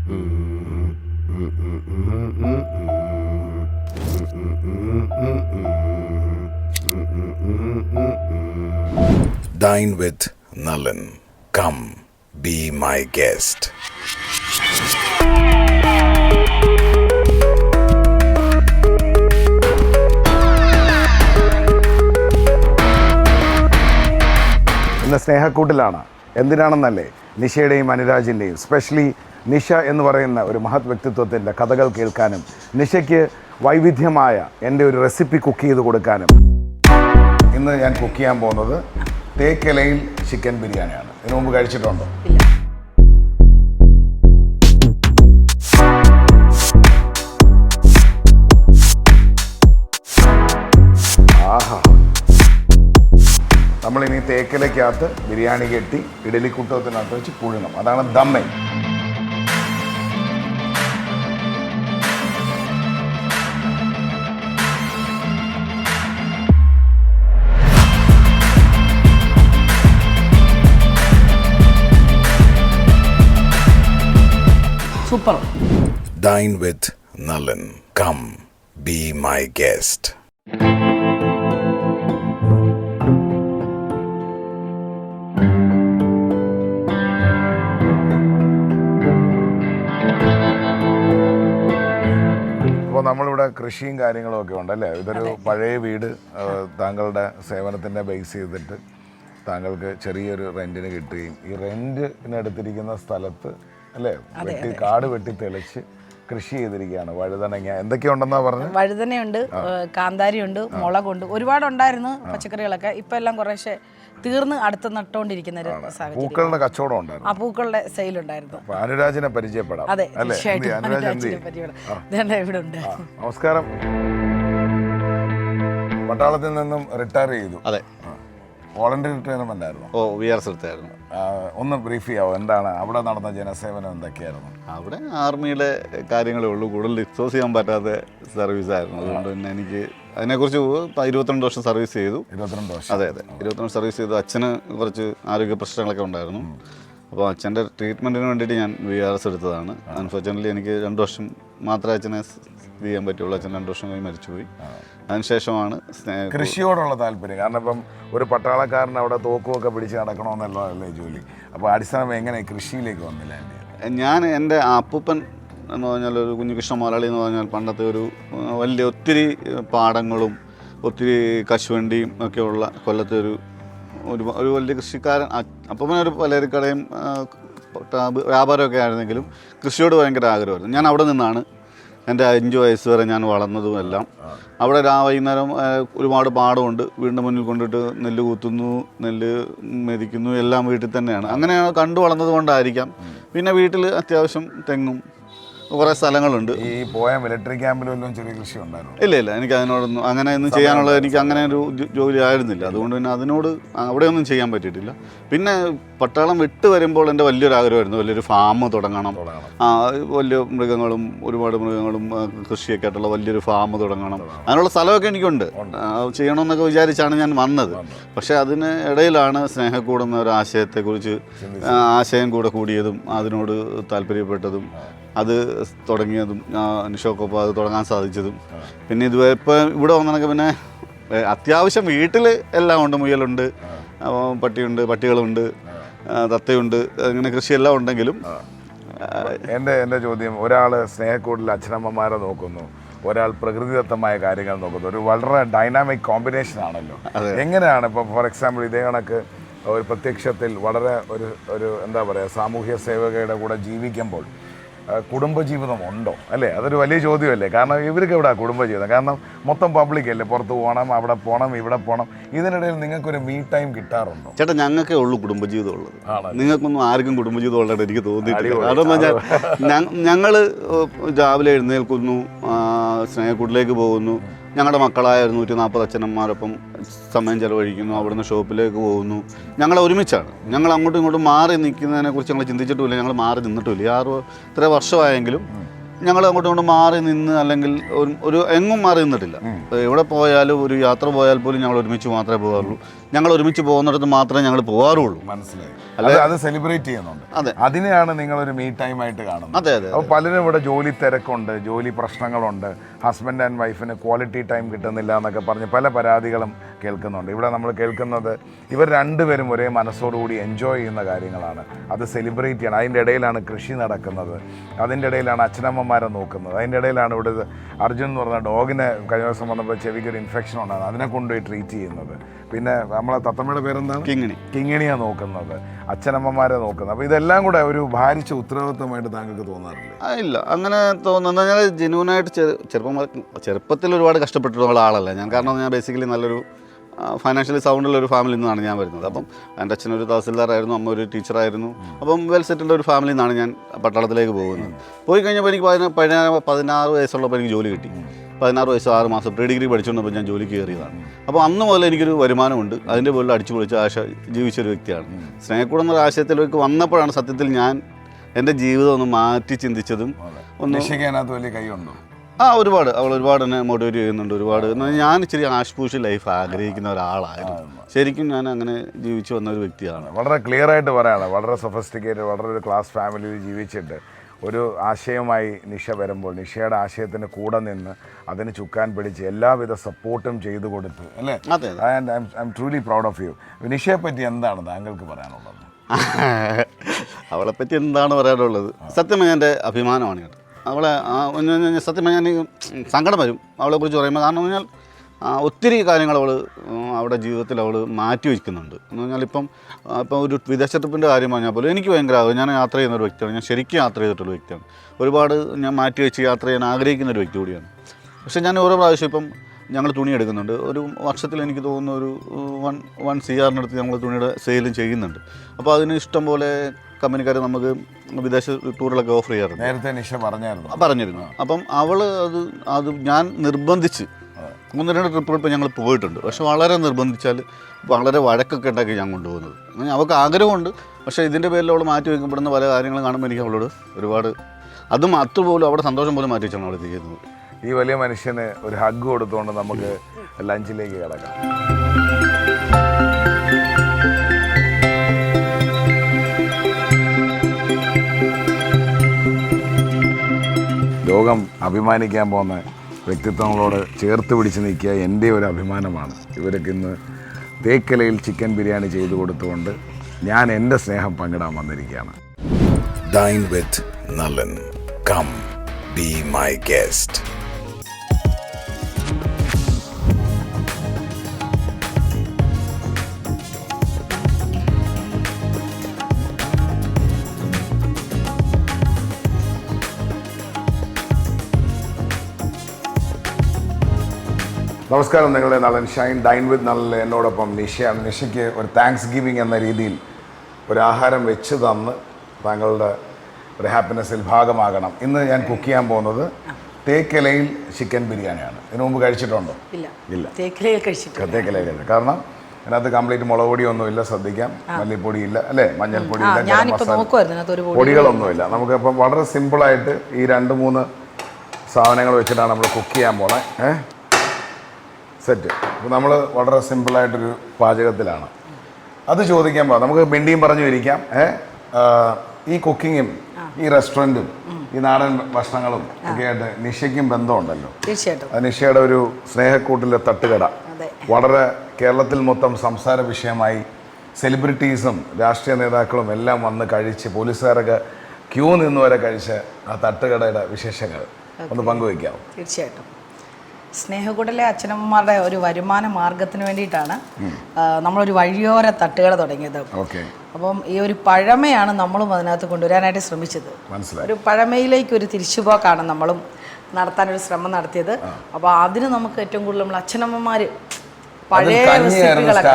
Dine with Nalin. Come, be my guest. ഇന്ന് സ്നേഹക്കൂട്ടിലാണ്. എന്തിനാണെന്നല്ലേ, നിഷയുടെയും അനുരാജിൻ്റെയും, specially Nisha എന്ന് പറയുന്ന ഒരു മഹത് വ്യക്തിത്വത്തിൻ്റെ കഥകൾ കേൾക്കാനും നിഷയ്ക്ക് വൈവിധ്യമായ എൻ്റെ ഒരു റെസിപ്പി കുക്ക് ചെയ്ത് കൊടുക്കാനും. ഇന്ന് ഞാൻ കുക്ക് ചെയ്യാൻ പോകുന്നത് തേക്കിലയിൽ ചിക്കൻ ബിരിയാണിയാണ്. ഇതിനു മുമ്പ് കഴിച്ചിട്ടുണ്ടോ? ആഹാ, നമ്മളിനി തേക്കിലയ്ക്കകത്ത് ബിരിയാണി കെട്ടി ഇഡലിക്കുട്ടത്തിനകത്ത് വെച്ച് പുഴുങ്ങും. അതാണ് ദമ്മ. Super. Dine with Nalin. Come, be my guest. അപ്പോൾ നമ്മളിവിടെ കൃഷിയും കാര്യങ്ങളും ഒക്കെ ഉണ്ടല്ലേ. ഇതൊരു പഴയ വീട്. താങ്കളുടെ സേവനത്തിൻ്റെ ബേസ് ചെയ്തിട്ട് താങ്കൾക്ക് ചെറിയൊരു റെൻറ്റിന് കിട്ടുകയും ഈ റെൻറ്റിനെടുത്തിരിക്കുന്ന സ്ഥലത്ത് അല്ലേ കാട് വെട്ടി തെളിച്ച് കൃഷി ചെയ്തിരിക്കുകയാണ്. വഴുതനങ്ങ എന്തൊക്കെയുണ്ടെന്നാ പറഞ്ഞു? വഴുതനയുണ്ട്, കാന്താരിയുണ്ട്, മുളകുണ്ട്, ഒരുപാടുണ്ടായിരുന്നു പച്ചക്കറികളൊക്കെ. ഇപ്പം എല്ലാം കുറേശ്ശെ തീർന്ന് അടുത്ത് നട്ടുകൊണ്ടിരിക്കുന്ന ഒരു സാഹചര്യം. പൂക്കളുടെ കച്ചവടം ഉണ്ടായിരുന്നു. ആ പൂക്കളുടെ സെയിൽ ഉണ്ടായിരുന്നു. അനുരാജിനെ പരിചയപ്പെടാം. അതെ, ഇവിടെ ഉണ്ട്. നമസ്കാരം. പട്ടാളത്തിൽ നിന്നും റിട്ടയർ ചെയ്തു. അതെ, വോളണ്ടറി റിട്ടയർമെന്റ് ആയിരുന്നു. എടുത്തായിരുന്നു. ഒന്ന് ബ്രീഫ് ചെയ്യാവോ, എന്താണ് അവിടെ നടന്ന ജനസേവനം, എന്തൊക്കെയായിരുന്നു? അവിടെ ആർമിയുടെ കാര്യങ്ങളേ ഉള്ളൂ, കൂടുതൽ ഡിസ്കസ് ചെയ്യാൻ പറ്റാത്ത സർവീസായിരുന്നു. അതുകൊണ്ട് തന്നെ എനിക്ക് അതിനെക്കുറിച്ച് 22 വർഷം സർവീസ് ചെയ്തു. 22 വർഷം? അതെ, 22 സർവീസ് ചെയ്തു. അച്ഛന് കുറച്ച് ആരോഗ്യ പ്രശ്നങ്ങളൊക്കെ ഉണ്ടായിരുന്നു. അപ്പോൾ അച്ഛൻ്റെ ട്രീറ്റ്മെൻറ്റിന് വേണ്ടിയിട്ട് ഞാൻ VRS എടുത്തതാണ്. അൺഫോർച്യുനേറ്റ്ലി എനിക്ക് 2 വർഷം മാത്രമേ അച്ഛനെ ഇത് ചെയ്യാൻ പറ്റുള്ളൂ. അച്ഛൻ 2 വർഷം കഴിഞ്ഞ് മരിച്ചുപോയി. അതിനുശേഷമാണ് കൃഷിയോടുള്ള താല്പര്യം. കാരണം ഇപ്പം ഒരു പട്ടാളക്കാരൻ അവിടെ തോക്കുമൊക്കെ പിടിച്ച് നടക്കണമെന്നുള്ളതല്ലേ ജോലി. അപ്പോൾ അടിസ്ഥാനം എങ്ങനെ കൃഷിയിലേക്ക് വന്നില്ല? ഞാൻ എൻ്റെ അപ്പൂപ്പൻ എന്ന് പറഞ്ഞാൽ ഒരു കുഞ്ഞുകൃഷ്ണ മുതലാളി എന്ന് പറഞ്ഞാൽ പണ്ടത്തെ ഒരു വലിയ ഒത്തിരി പാടങ്ങളും ഒത്തിരി കശുവണ്ടിയും ഒക്കെയുള്ള കൊല്ലത്തെ ഒരു വലിയ കൃഷിക്കാരൻ. അപ്പം ഒരു പലചരക്കടയും വ്യാപാരമൊക്കെ ആയിരുന്നെങ്കിലും കൃഷിയോട് ഭയങ്കര ആഗ്രഹമായിരുന്നു. ഞാൻ അവിടെ നിന്നാണ് എൻ്റെ 5 വയസ്സ് വരെ ഞാൻ വളർന്നതും എല്ലാം. അവിടെ വൈകുന്നേരം ഒരുപാട് പാടമുണ്ട്. വീടിൻ്റെ മുന്നിൽ കൊണ്ടിട്ട് നെല്ല് കുത്തുന്നു, നെല്ല് മെതിക്കുന്നു, എല്ലാം വീട്ടിൽ തന്നെയാണ്. അങ്ങനെയാണ് കണ്ടു വളർന്നത് കൊണ്ടായിരിക്കാം. പിന്നെ വീട്ടിൽ അത്യാവശ്യം തെങ്ങും കുറേ സ്ഥലങ്ങളുണ്ട്. ഈ പോയ മിലിറ്ററി ക്യാമ്പിലും ചെറിയ കൃഷി ഉണ്ടായിരുന്നു? ഇല്ല, എനിക്ക് അതിനോടൊന്നും അങ്ങനെയൊന്നും ചെയ്യാനുള്ള എനിക്ക് അങ്ങനെ ഒരു ജോലി ആയിരുന്നില്ല. അതുകൊണ്ട് പിന്നെ അതിനോട് അവിടെയൊന്നും ചെയ്യാൻ പറ്റിയിട്ടില്ല. പിന്നെ പട്ടാളം വിട്ട് വരുമ്പോൾ എൻ്റെ വലിയൊരു ആഗ്രഹമായിരുന്നു വലിയൊരു ഫാം തുടങ്ങണം. വലിയ ഒരുപാട് മൃഗങ്ങളും കൃഷിയൊക്കെ ആയിട്ടുള്ള വലിയൊരു ഫാം തുടങ്ങണം. അതിനുള്ള സ്ഥലമൊക്കെ എനിക്കുണ്ട്. ചെയ്യണമെന്നൊക്കെ വിചാരിച്ചാണ് ഞാൻ വന്നത്. പക്ഷേ അതിന് ഇടയിലാണ് സ്നേഹക്കൂടെന്ന ഒരു ആശയം കൂടിയതും അതിനോട് താല്പര്യപ്പെട്ടതും അത് തുടങ്ങിയതും നിഷോക്കൊപ്പം അത് തുടങ്ങാൻ സാധിച്ചതും. പിന്നെ ഇതുവരെ ഇപ്പോൾ ഇവിടെ വന്നതൊക്കെ പിന്നെ അത്യാവശ്യം വീട്ടിൽ എല്ലാം ഉണ്ട്. മുയലുണ്ട്, പട്ടികളുണ്ട്, തത്തയുണ്ട്, അങ്ങനെ കൃഷിയെല്ലാം ഉണ്ടെങ്കിലും. എൻ്റെ ചോദ്യം, ഒരാൾ സ്നേഹക്കൂടിൽ അച്ഛനമ്മമാരെ നോക്കുന്നു, ഒരാൾ പ്രകൃതിദത്തമായ കാര്യങ്ങൾ നോക്കുന്നു. ഒരു വളരെ ഡൈനാമിക് കോമ്പിനേഷൻ ആണല്ലോ. എങ്ങനെയാണ് ഇപ്പോൾ ഫോർ എക്സാമ്പിൾ ഇതേ കണക്ക് ഒരു പ്രത്യക്ഷത്തിൽ വളരെ ഒരു എന്താ പറയുക സാമൂഹ്യ സേവകയുടെ കൂടെ ജീവിക്കുമ്പോൾ കുടുംബജീവിതം ഉണ്ടോ? അല്ലേ, അതൊരു വലിയ ചോദ്യമല്ലേ. കാരണം ഇവർക്ക് എവിടെ കുടുംബജീവിതം? കാരണം മൊത്തം പബ്ലിക് അല്ലേ, പുറത്ത് പോകണം, അവിടെ പോകണം, ഇവിടെ പോകണം. ഇതിനിടയിൽ നിങ്ങൾക്കൊരു മീ ടൈം കിട്ടാറുണ്ടോ? ചേട്ടാ, ഞങ്ങൾക്കേ ഉള്ളൂ കുടുംബജീവിതം ഉള്ളത്. നിങ്ങൾക്കൊന്നും ആർക്കും കുടുംബജീവിതം ഉള്ളത് എനിക്ക് തോന്നിയിട്ടില്ല. അതെന്ന് വെച്ചാൽ ഞങ്ങൾ രാവിലെ എഴുന്നേൽക്കുന്നു, സ്നേഹക്കൂട്ടിലേക്ക് പോകുന്നു, ഞങ്ങളുടെ മക്കളായ 140 അച്ഛനമ്മമാരൊപ്പം സമയം ചെലവഴിക്കുന്നു, അവിടുന്ന് ഷോപ്പിലേക്ക് പോകുന്നു. ഞങ്ങൾ ഒരുമിച്ചാണ്. ഞങ്ങൾ അങ്ങോട്ടും ഇങ്ങോട്ടും മാറി നിൽക്കുന്നതിനെക്കുറിച്ച് ഞങ്ങൾ ചിന്തിച്ചിട്ടുമില്ല. ഞങ്ങൾ മാറി നിന്നിട്ടുമില്ല. 6 വർഷമായെങ്കിലും ഞങ്ങൾ അങ്ങോട്ടും ഇങ്ങോട്ടും മാറി നിന്ന് അല്ലെങ്കിൽ ഒരു എങ്ങും മാറി നിന്നിട്ടില്ല. എവിടെ പോയാലും ഒരു യാത്ര പോയാൽ പോലും ഞങ്ങൾ ഒരുമിച്ച് മാത്രമേ പോകാറുള്ളൂ. ഞങ്ങൾ ഒരുമിച്ച് പോകുന്നിടത്ത് മാത്രമേ ഞങ്ങൾ പോകാറുള്ളൂ. മനസ്സിലായി. അത് സെലിബ്രേറ്റ് ചെയ്യുന്നുണ്ട്. അതെ, അതിനെയാണ് നിങ്ങളൊരു മീ ടൈം ആയിട്ട് കാണുന്നത്. അതെ അതെ. അപ്പോൾ പലരും ഇവിടെ ജോലി തിരക്കുണ്ട്, ജോലി പ്രശ്നങ്ങളുണ്ട്, ഹസ്ബൻഡ് ആൻഡ് വൈഫിന് ക്വാളിറ്റി ടൈം കിട്ടുന്നില്ല എന്നൊക്കെ പറഞ്ഞ് പല പരാതികളും കേൾക്കുന്നുണ്ട്. ഇവിടെ നമ്മൾ കേൾക്കുന്നത് ഇവർ രണ്ടുപേരും ഒരേ മനസ്സോടുകൂടി എൻജോയ് ചെയ്യുന്ന കാര്യങ്ങളാണ്. അത് സെലിബ്രേറ്റ് ചെയ്യണം. അതിൻ്റെ ഇടയിലാണ് കൃഷി നടക്കുന്നത്, അതിൻ്റെ ഇടയിലാണ് അച്ഛനമ്മമാരെ നോക്കുന്നത്, അതിൻ്റെ ഇടയിലാണ് ഇവിടെ അർജുൻ എന്ന് പറഞ്ഞ ഡോഗിന് കഴിഞ്ഞ ദിവസം വന്നപ്പോൾ ചെവിക്കൊരു ഇൻഫെക്ഷൻ ഉണ്ടാകുന്നത്, അതിനെ കൊണ്ടുപോയി ട്രീറ്റ് ചെയ്യുന്നത്. പിന്നെ നമ്മളെ തത്തമ്മയുടെ പേരെന്താണ്? കിങ്ങിണിയാണ് നോക്കുന്നത്, അച്ഛനമ്മമാരെ നോക്കുന്നത്. അപ്പോൾ ഇതെല്ലാം കൂടെ ഒരു ഭാരിച്ച ഉത്തരവാദിത്വമായിട്ട് താങ്കൾക്ക് തോന്നാറില്ല? ഇല്ല, അങ്ങനെ തോന്നുന്നത് ഞാൻ ജെന്യൂനായിട്ട് ചെറുപ്പത്തിൽ ഒരുപാട് കഷ്ടപ്പെട്ടിട്ടുള്ള ആളല്ല ഞാൻ. കാരണം ഞാൻ ബേസിക്കലി നല്ലൊരു ഫൈനാൻഷ്യലി സൗണ്ടുള്ള ഒരു ഫാമിലിയിൽ നിന്നാണ് ഞാൻ വരുന്നത്. അപ്പം എൻ്റെ അച്ഛനൊരു തഹസിൽദാറായിരുന്നു, അമ്മ ഒരു ടീച്ചറായിരുന്നു. അപ്പം വെൽ സെറ്റിൽഡ് ഒരു ഫാമിലിയിൽ നിന്നാണ് ഞാൻ പട്ടാളത്തിലേക്ക് പോകുന്നത്. പോയി കഴിഞ്ഞപ്പോൾ എനിക്ക് 16 വയസ്സുള്ളപ്പോൾ എനിക്ക് ജോലി കിട്ടി. 16 വയസ്സ് 6 മാസം പ്രീ ഡിഗ്രി പഠിച്ചുകൊണ്ടപ്പോൾ ഞാൻ ജോലിക്ക് കയറിയതാണ്. അപ്പോൾ അന്ന് മുതൽ എനിക്കൊരു വരുമാനമുണ്ട്. അതിൻ്റെ പേരിൽ അടിച്ചു പൊളിച്ച് ജീവിച്ചൊരു വ്യക്തിയാണ്. സ്നേഹക്കൂടം എന്നൊരു ആശയത്തിലേക്ക് വന്നപ്പോഴാണ് സത്യത്തിൽ ഞാൻ എൻ്റെ ജീവിതം ഒന്ന് മാറ്റി ചിന്തിച്ചതും. വലിയ കൈയുണ്ടോ? ഒരുപാട് അവൾ ഒരുപാട് എന്നെ മോട്ടിവേറ്റ് ചെയ്യുന്നുണ്ട്. ഒരുപാട് ഞാൻ ഇച്ചിരി ആഷ്പൂഷ് ലൈഫ് ആഗ്രഹിക്കുന്ന ഒരാളായിരുന്നു. ശരിക്കും ഞാൻ അങ്ങനെ ജീവിച്ചു വന്ന ഒരു വ്യക്തിയാണ്. വളരെ ക്ലിയർ ആയിട്ട് പറയാണ്. വളരെ സൊഫിസ്റ്റിക്കേറ്റഡ്, വളരെ ഒരു ക്ലാസ് ഫാമിലിയിൽ ജീവിച്ചിട്ട് ഒരു ആശയമായി നിഷ വരുമ്പോൾ നിഷയുടെ ആശയത്തിന് കൂടെ നിന്ന് അതിന് ചുക്കാൻ പിടിച്ച് എല്ലാവിധ സപ്പോർട്ടും ചെയ്തു കൊടുത്ത്, അല്ലേ? I am truly proud of you. നിഷയെ പറ്റി എന്താണ് താങ്കൾക്ക് പറയാനുള്ളത്? അവളെപ്പറ്റി എന്താണ് പറയാനുള്ളത്? സത്യം എൻ്റെ അഭിമാനമാണ് കേട്ടോ. അവളെ സത്യം ഞാൻ സങ്കടം വരും അവളെക്കുറിച്ച് പറയുമ്പോൾ. കാരണം എന്ന് പറഞ്ഞാൽ ഒത്തിരി കാര്യങ്ങൾ അവൾ അവിടെ ജീവിതത്തിൽ അവൾ മാറ്റി വയ്ക്കുന്നുണ്ട്. എന്ന് പറഞ്ഞാൽ ഇപ്പം ഒരു വിദേശ ട്രിപ്പിൻ്റെ കാര്യം പറഞ്ഞാൽ പോലും എനിക്ക് ഭയങ്കര ആകും. ഞാൻ യാത്ര ചെയ്യുന്ന ഒരു വ്യക്തിയാണ്. ഞാൻ ശരിക്കും യാത്ര ചെയ്തിട്ടുള്ള വ്യക്തിയാണ്. ഒരുപാട് ഞാൻ മാറ്റി വെച്ച് യാത്ര ചെയ്യാൻ ആഗ്രഹിക്കുന്ന ഒരു വ്യക്തി കൂടിയാണ്. പക്ഷേ ഞാൻ ഓരോ പ്രാവശ്യം ഇപ്പം ഞങ്ങൾ തുണി എടുക്കുന്നുണ്ട്. ഒരു വർഷത്തിൽ എനിക്ക് തോന്നുന്ന ഒരു 1 CR ഞങ്ങൾ തുണിയുടെ സെയിലും ചെയ്യുന്നുണ്ട്. അപ്പോൾ അതിന് ഇഷ്ടം പോലെ കമ്പനിക്കാർ നമുക്ക് വിദേശ ടൂറുകളൊക്കെ ഓഫർ ചെയ്യാറുണ്ട്. നേരത്തെ നിഷ പറഞ്ഞിരുന്നു. അപ്പം അവൾ അത് ഞാൻ നിർബന്ധിച്ച് 1-2 ട്രിപ്പുകൾ ഇപ്പോൾ ഞങ്ങൾ പോയിട്ടുണ്ട്. പക്ഷെ വളരെ നിർബന്ധിച്ചാൽ വളരെ വഴക്കൊക്കെ ഉണ്ടാക്കി ഞാൻ കൊണ്ടുപോകുന്നത്. അവൾക്ക് ആഗ്രഹമുണ്ട്. പക്ഷേ ഇതിൻ്റെ പേരിൽ അവൾ മാറ്റി വയ്ക്കപ്പെടുന്ന പല കാര്യങ്ങളും കാണുമ്പോൾ എനിക്ക് അവളോട് ഒരുപാട് അതുപോലും അവിടെ സന്തോഷം പോലും മാറ്റി വെച്ചാണ് അവൾ ചെയ്യുന്നത്. ഈ വലിയ മനുഷ്യന് ഒരു ഹഗ് കൊടുത്തുകൊണ്ട് നമുക്ക് ലഞ്ചിലേക്ക് കിടക്കാം. ലോകം അഭിമാനിക്കാൻ പോകുന്ന വ്യക്തിത്വങ്ങളോട് ചേർത്ത് പിടിച്ച് നിൽക്കുക എൻ്റെ ഒരു അഭിമാനമാണ്. ഇവരൊക്കെ ഇന്ന് തേക്കലയിൽ ചിക്കൻ ബിരിയാണി ചെയ്തു കൊടുത്തുകൊണ്ട് ഞാൻ എൻ്റെ സ്നേഹം പങ്കിടാൻ വന്നിരിക്കുകയാണ്. Dine with Nalin. Come, be my guest. നമസ്കാരം, നിങ്ങളുടെ നളൻ ഷൈൻ ഡൈൻ വിത്ത് നളിൽ എന്നോടൊപ്പം നിഷയാണ്. നിഷയ്ക്ക് ഒരു താങ്ക്സ് ഗിവിങ് എന്ന രീതിയിൽ ഒരു ആഹാരം വെച്ച് തന്ന് താങ്കളുടെ ഒരു ഹാപ്പിനെസ്സിൽ ഭാഗമാകണം. ഇന്ന് ഞാൻ കുക്ക് ചെയ്യാൻ പോകുന്നത് തേക്കലയിൽ ചിക്കൻ ബിരിയാണിയാണ്. ഇതിനു മുമ്പ് കഴിച്ചിട്ടുണ്ടോ? ഇല്ല. തേക്കലയിൽ കഴിച്ചില്ല. കാരണം അതിനകത്ത് കംപ്ലീറ്റ് മുളക് പൊടിയൊന്നുമില്ല, ശ്രദ്ധിക്കാം. മല്ലിപ്പൊടി ഇല്ല, അല്ലേ? മഞ്ഞൾപ്പൊടി ഇല്ല, ഗരം മസാല പൊടികളൊന്നുമില്ല. നമുക്കിപ്പം വളരെ സിമ്പിളായിട്ട് ഈ 2-3 സാധനങ്ങൾ വെച്ചിട്ടാണ് നമ്മൾ കുക്ക് ചെയ്യാൻ പോണേ. സെറ്റ്. അപ്പോൾ നമ്മൾ വളരെ സിമ്പിളായിട്ടൊരു പാചകത്തിലാണ്. അത് ചോദിക്കാൻ പോകാം. നമുക്ക് മിണ്ടിയും പറഞ്ഞു ഇരിക്കാം. ഈ കുക്കിങ്ങും ഈ റെസ്റ്റോറൻറ്റും ഈ നാടൻ ഭക്ഷണങ്ങളും ഒക്കെ ആയിട്ട് നിഷയ്ക്കും ബന്ധമുണ്ടല്ലോ. തീർച്ചയായിട്ടും. അത് നിഷയുടെ ഒരു സ്നേഹക്കൂട്ടിലെ തട്ടുകട വളരെ കേരളത്തിൽ മൊത്തം സംസാര വിഷയമായി. സെലിബ്രിറ്റീസും രാഷ്ട്രീയ നേതാക്കളും എല്ലാം വന്ന് കഴിച്ച്, പോലീസുകാരൊക്കെ ക്യൂ നിന്നുവരെ കഴിച്ച് ആ തട്ടുകടയുടെ വിശേഷങ്ങൾ ഒന്ന് പങ്കുവയ്ക്കാമോ? തീർച്ചയായിട്ടും. സ്നേഹക്കൂടിലെ അച്ഛനമ്മമാരുടെ ഒരു വരുമാന മാർഗത്തിന് വേണ്ടിയിട്ടാണ് നമ്മളൊരു വഴിയോര തട്ടുകട തുടങ്ങിയത്. അപ്പം ഈ ഒരു പഴമയാണ് നമ്മളും അതിനകത്ത് കൊണ്ടുവരാനായിട്ട് ശ്രമിച്ചത്. ഒരു പഴമയിലേക്ക് ഒരു തിരിച്ചുപോക്കാണ് നമ്മളും നടത്താനൊരു ശ്രമം നടത്തിയത്. അപ്പോൾ അതിന് നമുക്ക് ഏറ്റവും കൂടുതൽ നമ്മൾ അച്ഛനമ്മമാർ പഴയ റെസിപ്പികളൊക്കെ,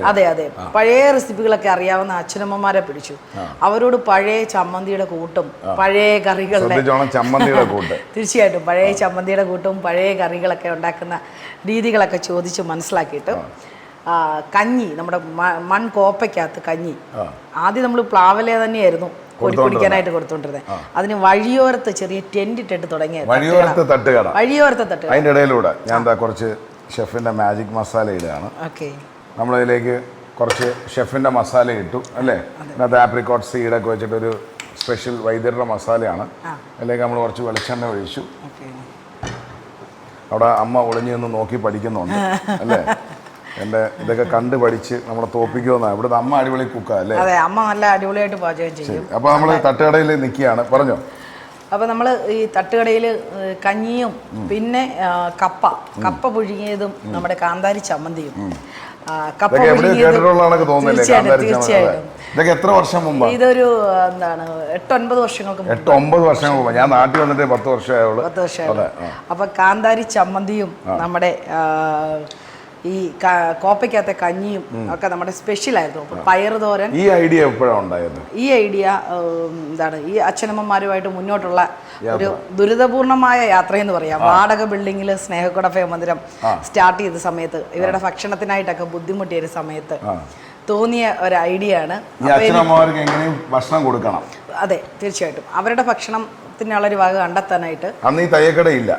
അതെ പഴയ റെസിപ്പികളൊക്കെ അറിയാവുന്ന അച്ഛനമ്മമാരെ പിടിച്ചു. അവരോട് പഴയ ചമ്മന്തിയുടെ കൂട്ടും പഴയ കറികളുടെ തീർച്ചയായിട്ടും പഴയ ചമ്മന്തിയുടെ കൂട്ടും പഴയ കറികളൊക്കെ ഉണ്ടാക്കുന്ന രീതികളൊക്കെ ചോദിച്ച് മനസ്സിലാക്കിയിട്ട് കഞ്ഞി, നമ്മുടെ മൺകോപ്പയ്ക്കകത്ത് കഞ്ഞി, ആദ്യം നമ്മൾ പ്ലാവിലെ തന്നെയായിരുന്നു കുടിക്കാനായിട്ട് കൊടുത്തോണ്ടിരുന്നത്. അതിന് വഴിയോരത്ത് ചെറിയ ടെന്റ് ഇട്ടിട്ട് തുടങ്ങിയ വഴിയോരത്തെ തട്ടുകട. അതിന്റെ ഇടയിലൂടെ ഞാൻ എന്താ കുറച്ച് ഷെഫിന്റെ മാജിക് മസാല ഇടുകയാണ്. നമ്മളതിലേക്ക് കുറച്ച് ഷെഫിന്റെ മസാല ഇട്ടു അല്ലേ. അതിനകത്ത് ആപ്രിക്കോട്ട് സീഡൊക്കെ വെച്ചിട്ടൊരു സ്പെഷ്യൽ വൈദ്യരുടെ മസാലയാണ്. അതിലേക്ക് നമ്മൾ കുറച്ച് വെളിച്ചെണ്ണ ഒഴിച്ചു. അവിടെ അമ്മ ഒളിഞ്ഞു നിന്ന് നോക്കി പഠിക്കുന്നുണ്ട് അല്ലേ. എൻ്റെ ഇതൊക്കെ കണ്ട് പഠിച്ച് നമ്മളെ തോപ്പിക്കുമെന്നാണ്. ഇവിടുത്തെ അമ്മ അടിപൊളി കുക്കാ അല്ലേ. അതെ, അമ്മ നല്ല അടിപൊളിയായിട്ട് പാചകം ചെയ്യും. അപ്പോൾ നമ്മൾ തട്ടുകടയിൽ നിൽക്കുകയാണ്, പറഞ്ഞോ. അപ്പോൾ നമ്മൾ ഈ തട്ടുകടയിൽ കഞ്ഞിയും പിന്നെ കപ്പ പുഴുങ്ങിയതും നമ്മുടെ കാന്താരി ചമ്മന്തിയും തീർച്ചയായിട്ടും. ഇതൊക്കെ എത്ര വർഷം മുമ്പ്? ഇതൊരു എന്താണ് 8-9 വർഷങ്ങൾക്ക് 8-9 വർഷങ്ങൾക്ക് മുമ്പ്. ഞാൻ നാട്ടിൽ വന്നിട്ട് 10 വർഷമായുള്ളൂ. അപ്പൊ കാന്താരി ചമ്മന്തിയും നമ്മുടെ ഈ കോപ്പയ്ക്കകത്തെ കഞ്ഞിയും ഒക്കെ നമ്മുടെ സ്പെഷ്യൽ ആയിരുന്നു. പയറ് തോരൻ. ഈ ഐഡിയ എപ്പോഴാണ് ഉണ്ടായത്? ഈ ഐഡിയ എന്താണ് ഈ അച്ഛനമ്മമാരുമായിട്ട് മുന്നോട്ടുള്ള ഒരു ദുരിതപൂർണമായ യാത്രയെന്ന് പറയാം. വാടക ബിൽഡിങ്ങിൽ സ്നേഹക്കുട മന്ദിരം സ്റ്റാർട്ട് ചെയ്ത സമയത്ത് ഇവരുടെ ഭക്ഷണത്തിനായിട്ടൊക്കെ ബുദ്ധിമുട്ടിയ ഒരു സമയത്ത് തോന്നിയ ഒരു ഐഡിയ ആണ്. ഭക്ഷണം കൊടുക്കണം. അതെ, തീർച്ചയായിട്ടും അവരുടെ ഭക്ഷണത്തിനുള്ളൊരു വക കണ്ടെത്താനായിട്ട്. അന്ന് ഈ തയ്യക്കടയുണ്ട്.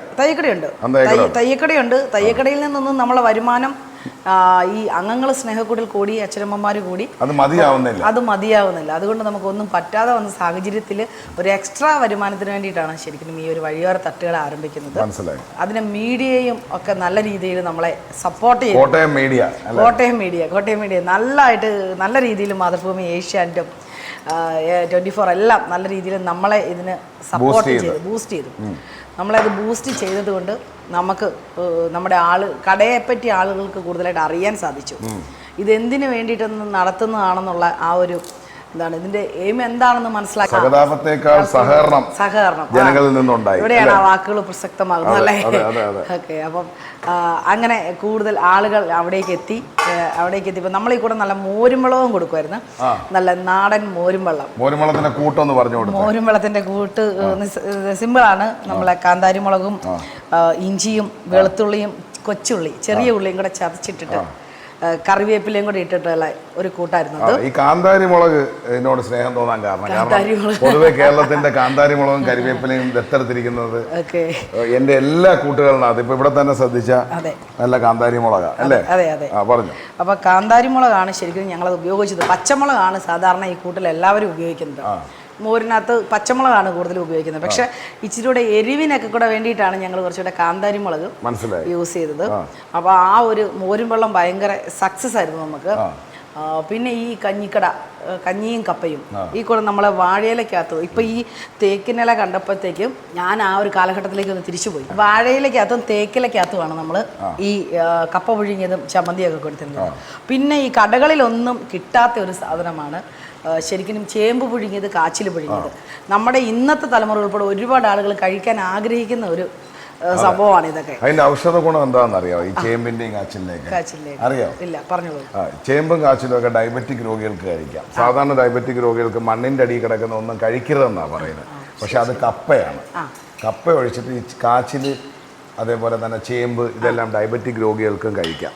തയ്യക്കടയിൽ നിന്നൊന്നും നമ്മളെ വരുമാനം ഈ അംഗങ്ങൾ സ്നേഹക്കൂടിൽ കൂടി അച്ഛനമ്മമാർ കൂടി അത് മതിയാവുന്നില്ല. അതുകൊണ്ട് നമുക്കൊന്നും പറ്റാതെ വന്ന സാഹചര്യത്തിൽ ഒരു എക്സ്ട്രാ വരുമാനത്തിന് വേണ്ടിയിട്ടാണ് ശരിക്കും ഈ ഒരു വഴിയോര തട്ടുകട ആരംഭിക്കുന്നത്. അതിന് മീഡിയയും ഒക്കെ നല്ല രീതിയിൽ നമ്മളെ സപ്പോർട്ട് ചെയ്യും. കോട്ടയം മീഡിയ നല്ല രീതിയിൽ മാതൃഭൂമി, ഏഷ്യാനെറ്റും 24 എല്ലാം നല്ല രീതിയിൽ നമ്മളെ ഇതിന് ബൂസ്റ്റ് ചെയ്തു. നമ്മളത് ബൂസ്റ്റ് ചെയ്തത് കൊണ്ട് നമുക്ക് നമ്മുടെ കടയെപ്പറ്റി ആളുകൾക്ക് കൂടുതലായിട്ട് അറിയാൻ സാധിച്ചു. ഇതെന്തിനു വേണ്ടിയിട്ടൊന്ന് നടത്തുന്നതാണെന്നുള്ള ആ ഒരു എന്താണ് ഇതിന്റെ എയിം എന്താണെന്ന് മനസ്സിലാക്കാൻ സഹകരണം ഇവിടെയാണ് ആ വാക്കുകൾ പ്രസക്തമാകുന്നത് അല്ലേ. ഓക്കെ, അപ്പം അങ്ങനെ കൂടുതൽ ആളുകൾ അവിടേക്ക് എത്തിയപ്പോൾ നമ്മൾ ഈ കൂടെ നല്ല മോരുംവെള്ളവും കൊടുക്കുമായിരുന്നു. നല്ല നാടൻ മോരുംവെള്ളം. മോരുംവെള്ളത്തിന്റെ കൂട്ട് സിമ്പിളാണ്. നമ്മളെ കാന്താരിമുളകും ഇഞ്ചിയും വെളുത്തുള്ളിയും കൊച്ചുള്ളി ചെറിയ ഉള്ളിയും കൂടെ ചതച്ചിട്ടിട്ട് കറിവേപ്പിലയും കൂടെ ഇട്ടിട്ടുള്ള ഒരു കൂട്ടായിരുന്നു. ഈ കാന്താരി മുളക് എന്നോട് സ്നേഹം തോന്നാൻ കാരണം പൊതുവെ കേരളത്തിന്റെ കാന്താരി മുളകും കരിവേപ്പിലയും ദത്തെടുത്തിരിക്കുന്നത് എന്റെ എല്ലാ കൂട്ടുകളിനകത്ത് ഇപ്പൊ ഇവിടെ തന്നെ ശ്രദ്ധിച്ച നല്ല കാന്താരി മുളക അല്ലേ. പറഞ്ഞു. അപ്പൊ കാന്താരി മുളകാണ് ശരിക്കും ഞങ്ങളത് ഉപയോഗിച്ചത്. പച്ചമുളകാണ് സാധാരണ ഈ കൂട്ടിൽ എല്ലാവരും ഉപയോഗിക്കുന്നത്. മോരിനകത്ത് പച്ചമുളകാണ് കൂടുതൽ ഉപയോഗിക്കുന്നത്. പക്ഷെ ഇച്ചിരി കൂടെ എരിവിനൊക്കെ കൂടെ വേണ്ടിയിട്ടാണ് ഞങ്ങൾ കുറച്ചുകൂടെ കാന്താരി മുളക് യൂസ് ചെയ്തത്. അപ്പോൾ ആ ഒരു മോരും വെള്ളം ഭയങ്കര സക്സസ് ആയിരുന്നു നമുക്ക്. പിന്നെ ഈ കഞ്ഞിയും കപ്പയും ഈ കൂടെ നമ്മളെ വാഴയിലക്കകത്ത് ഇപ്പൊ ഈ തേക്കിനില കണ്ടപ്പോഴത്തേക്കും ഞാൻ ആ ഒരു കാലഘട്ടത്തിലേക്ക് ഒന്ന് തിരിച്ചുപോയി. വാഴയിലക്കകത്തും തേക്കിലക്കകത്തുമാണ് നമ്മൾ ഈ കപ്പ പുഴുങ്ങിയതും ചമ്മന്തിയൊക്കെ കൊടുത്തിരുന്നത്. പിന്നെ ഈ കടകളിലൊന്നും കിട്ടാത്ത ഒരു സാധനമാണ് ശരിക്കും ചേമ്പ് പുഴുങ്ങിയത്, കാച്ചിൽ പുഴുങ്ങിയത്. നമ്മുടെ ഇന്നത്തെ തലമുറ ഉൾപ്പെടെ ഒരുപാട് ആളുകൾ കഴിക്കാൻ ആഗ്രഹിക്കുന്ന ഒരു സംഭവമാണ് ഇതൊക്കെ. അതിന്റെ ഔഷധ ഗുണം എന്താണെന്ന് അറിയാമോ? ഈ ചേമ്പിന്റെയും കാച്ചിലിന്റെയും അറിയാം? ഇല്ല, പറഞ്ഞോളൂ. ചേമ്പും കാച്ചിലും ഒക്കെ ഡയബറ്റിക് രോഗികൾക്ക് കഴിക്കാം. സാധാരണ ഡയബറ്റിക് രോഗികൾക്ക് മണ്ണിന്റെ അടിയിൽ കിടക്കുന്ന ഒന്നും കഴിക്കരുതെന്നാണ് പറയുന്നത്. പക്ഷെ അത് കപ്പയാണ്. കപ്പ ഒഴിച്ചിട്ട് ഈ കാച്ചില് അതേപോലെ തന്നെ ചേമ്പ് ഇതെല്ലാം ഡയബറ്റിക് രോഗികൾക്കും കഴിക്കാം.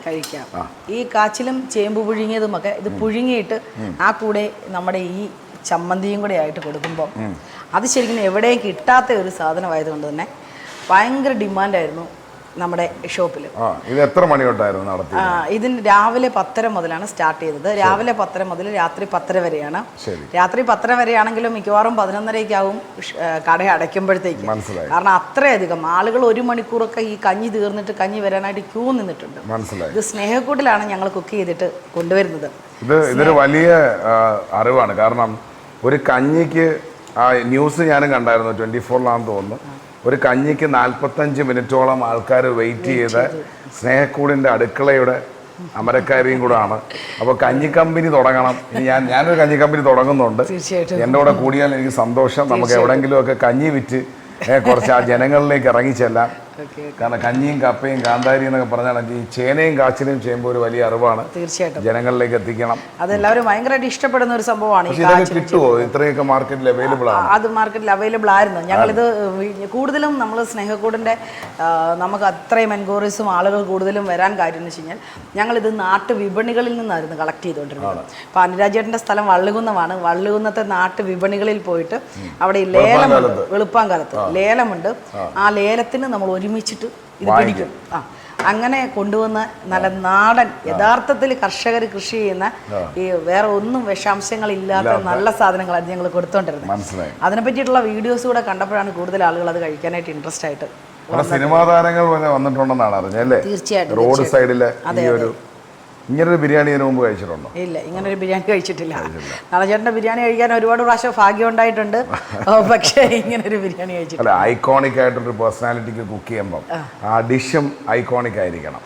ഈ കാച്ചിലും ചേമ്പ് പുഴുങ്ങിയതുമൊക്കെ ഇത് പുഴുങ്ങിയിട്ട് ആ കൂടെ നമ്മുടെ ഈ ചമ്മന്തിയും കൂടെ ആയിട്ട് കൊടുക്കുമ്പോൾ അത് ശരിക്കും എവിടെയും കിട്ടാത്ത ഒരു സാധനമായതുകൊണ്ട് തന്നെ ഭയങ്കര ഡിമാൻഡായിരുന്നു നമ്മുടെ ഷോപ്പിൽ. ഇത് എത്ര മണി തൊട്ടായിരുന്നു നടത്തിയത്? ഇതിന് രാവിലെ 10:30 മുതലാണ് സ്റ്റാർട്ട് ചെയ്തത്. രാവിലെ 10:30 മുതൽ രാത്രി 10:30 വരെയാണ്. രാത്രി 10:30 വരെയാണെങ്കിലും മിക്കവാറും 11:30 ആവും കട അടയ്ക്കുമ്പോഴത്തേക്ക്. കാരണം അത്രയധികം ആളുകൾ 1 മണിക്കൂറൊക്കെ ഈ കഞ്ഞി തീർന്നിട്ട് കഞ്ഞി വരാനായിട്ട് ക്യൂ നിന്നിട്ടുണ്ട്. ഇത് സ്നേഹക്കൂട്ടിലാണ് ഞങ്ങൾ കുക്ക് ചെയ്തിട്ട് കൊണ്ടുവരുന്നത്. ഇതൊരു വലിയ അറിവാണ്. കാരണം ഒരു കഞ്ഞിക്ക് ന്യൂസ് ഞാനും കണ്ടായിരുന്നു, 24-ലാണെന്ന് തോന്നുന്നു. ഒരു കഞ്ഞിക്ക് 45 മിനിറ്റോളം ആൾക്കാർ വെയിറ്റ് ചെയ്ത് സ്നേഹക്കൂടിൻ്റെ അടുക്കളയുടെ അമരക്കാരിയും കൂടെ ആണ്. അപ്പോൾ കഞ്ഞി കമ്പനി തുടങ്ങണം. ഞാനൊരു കഞ്ഞി കമ്പനി തുടങ്ങുന്നുണ്ട്. എൻ്റെ കൂടെ കൂടിയാൽ എനിക്ക് സന്തോഷം. നമുക്ക് എവിടെയെങ്കിലും ഒക്കെ കഞ്ഞി വിറ്റ് കുറച്ച് ആ ജനങ്ങളിലേക്ക് ഇറങ്ങിച്ചെല്ലാം. കാരണം കഞ്ഞിയും കപ്പയും കാന്താരി എന്നൊക്കെ പറഞ്ഞാണെങ്കിൽ ഈ ചേനയും കാച്ചിലും ചെയ്യുമ്പോൾ ഒരു വലിയ അറിവാണ്. തീർച്ചയായിട്ടും ജനങ്ങളിലേക്ക് എത്തിക്കണം. അതെല്ലാവരും ഭയങ്കരമായിട്ട് ഇഷ്ടപ്പെടുന്ന ഒരു സംഭവമാണ്. കിട്ടുമോ? ഇത്രയൊക്കെ മാർക്കറ്റിൽ അവൈലബിൾ ആണ്? അത് മാർക്കറ്റിൽ അവൈലബിൾ ആയിരുന്നു. ഞങ്ങളിത് കൂടുതലും നമ്മൾ സ്നേഹക്കൂടിൻ്റെ നമുക്ക് അത്രയും എൻക്വയറീസും ആളുകൾ കൂടുതലും വരാൻ കാര്യം എന്ന് വെച്ച് കഴിഞ്ഞാൽ ഞങ്ങളിത് നാട്ടുവിപണികളിൽ നിന്നായിരുന്നു കളക്ട് ചെയ്തുകൊണ്ടിരുന്നത്. അപ്പോൾ അനുരാജേട്ടൻ്റെ സ്ഥലം വള്ളുകുന്നമാണ്. വള്ളുകുന്നത്തെ നാട്ടുവിപണികളിൽ പോയിട്ട് അവിടെ ലേലമുണ്ട്, വെളുപ്പാങ്കാലത്ത് ലേലമുണ്ട്. ആ ലേലത്തിന് നമ്മൾ ഒരുമിച്ചിട്ട് ഇത് പിടിക്കും. അങ്ങനെ കൊണ്ടുവന്ന് നല്ല നാടൻ യഥാർത്ഥത്തിൽ കർഷകർ കൃഷി ചെയ്യുന്ന ഈ വേറെ ഒന്നും വിഷാംശങ്ങളില്ലാത്ത നല്ല സാധനങ്ങളാണ് ഞങ്ങൾ കൊടുത്തോണ്ടിരുന്നത്. അതിനെ പറ്റിയിട്ടുള്ള വീഡിയോസ് കൂടെ കണ്ടപ്പോഴാണ് കൂടുതൽ ആളുകൾ അത് കഴിക്കാനായിട്ട് ഇൻട്രസ്റ്റ് ആയിട്ട്. സിനിമാ താരങ്ങൾ വന്നിട്ടുണ്ടെന്നാണ് അറിഞ്ഞല്ലേ? തീർച്ചയായിട്ടും. റോഡ് സൈഡിലെ ഇങ്ങനൊരു ബിരിയാണി ഇതിനു മുമ്പ് കഴിച്ചിട്ടുണ്ടോ? ഇല്ല, ഇങ്ങനൊരു ബിരിയാണി കഴിച്ചിട്ടില്ല. നളചേട്ടൻ്റെ ബിരിയാണി കഴിക്കാൻ ഒരുപാട് പ്രാവശ്യം ഭാഗ്യം ഉണ്ടായിട്ടുണ്ട്, പക്ഷേ ഇങ്ങനൊരു ബിരിയാണി കഴിച്ചിട്ടില്ല. ഐക്കോണിക് ആയിട്ടൊരു പേഴ്സണാലിറ്റിക്ക് കുക്ക് ചെയ്യുമ്പം ആ ഡിഷും ഐക്കോണിക് ആയിരിക്കണം.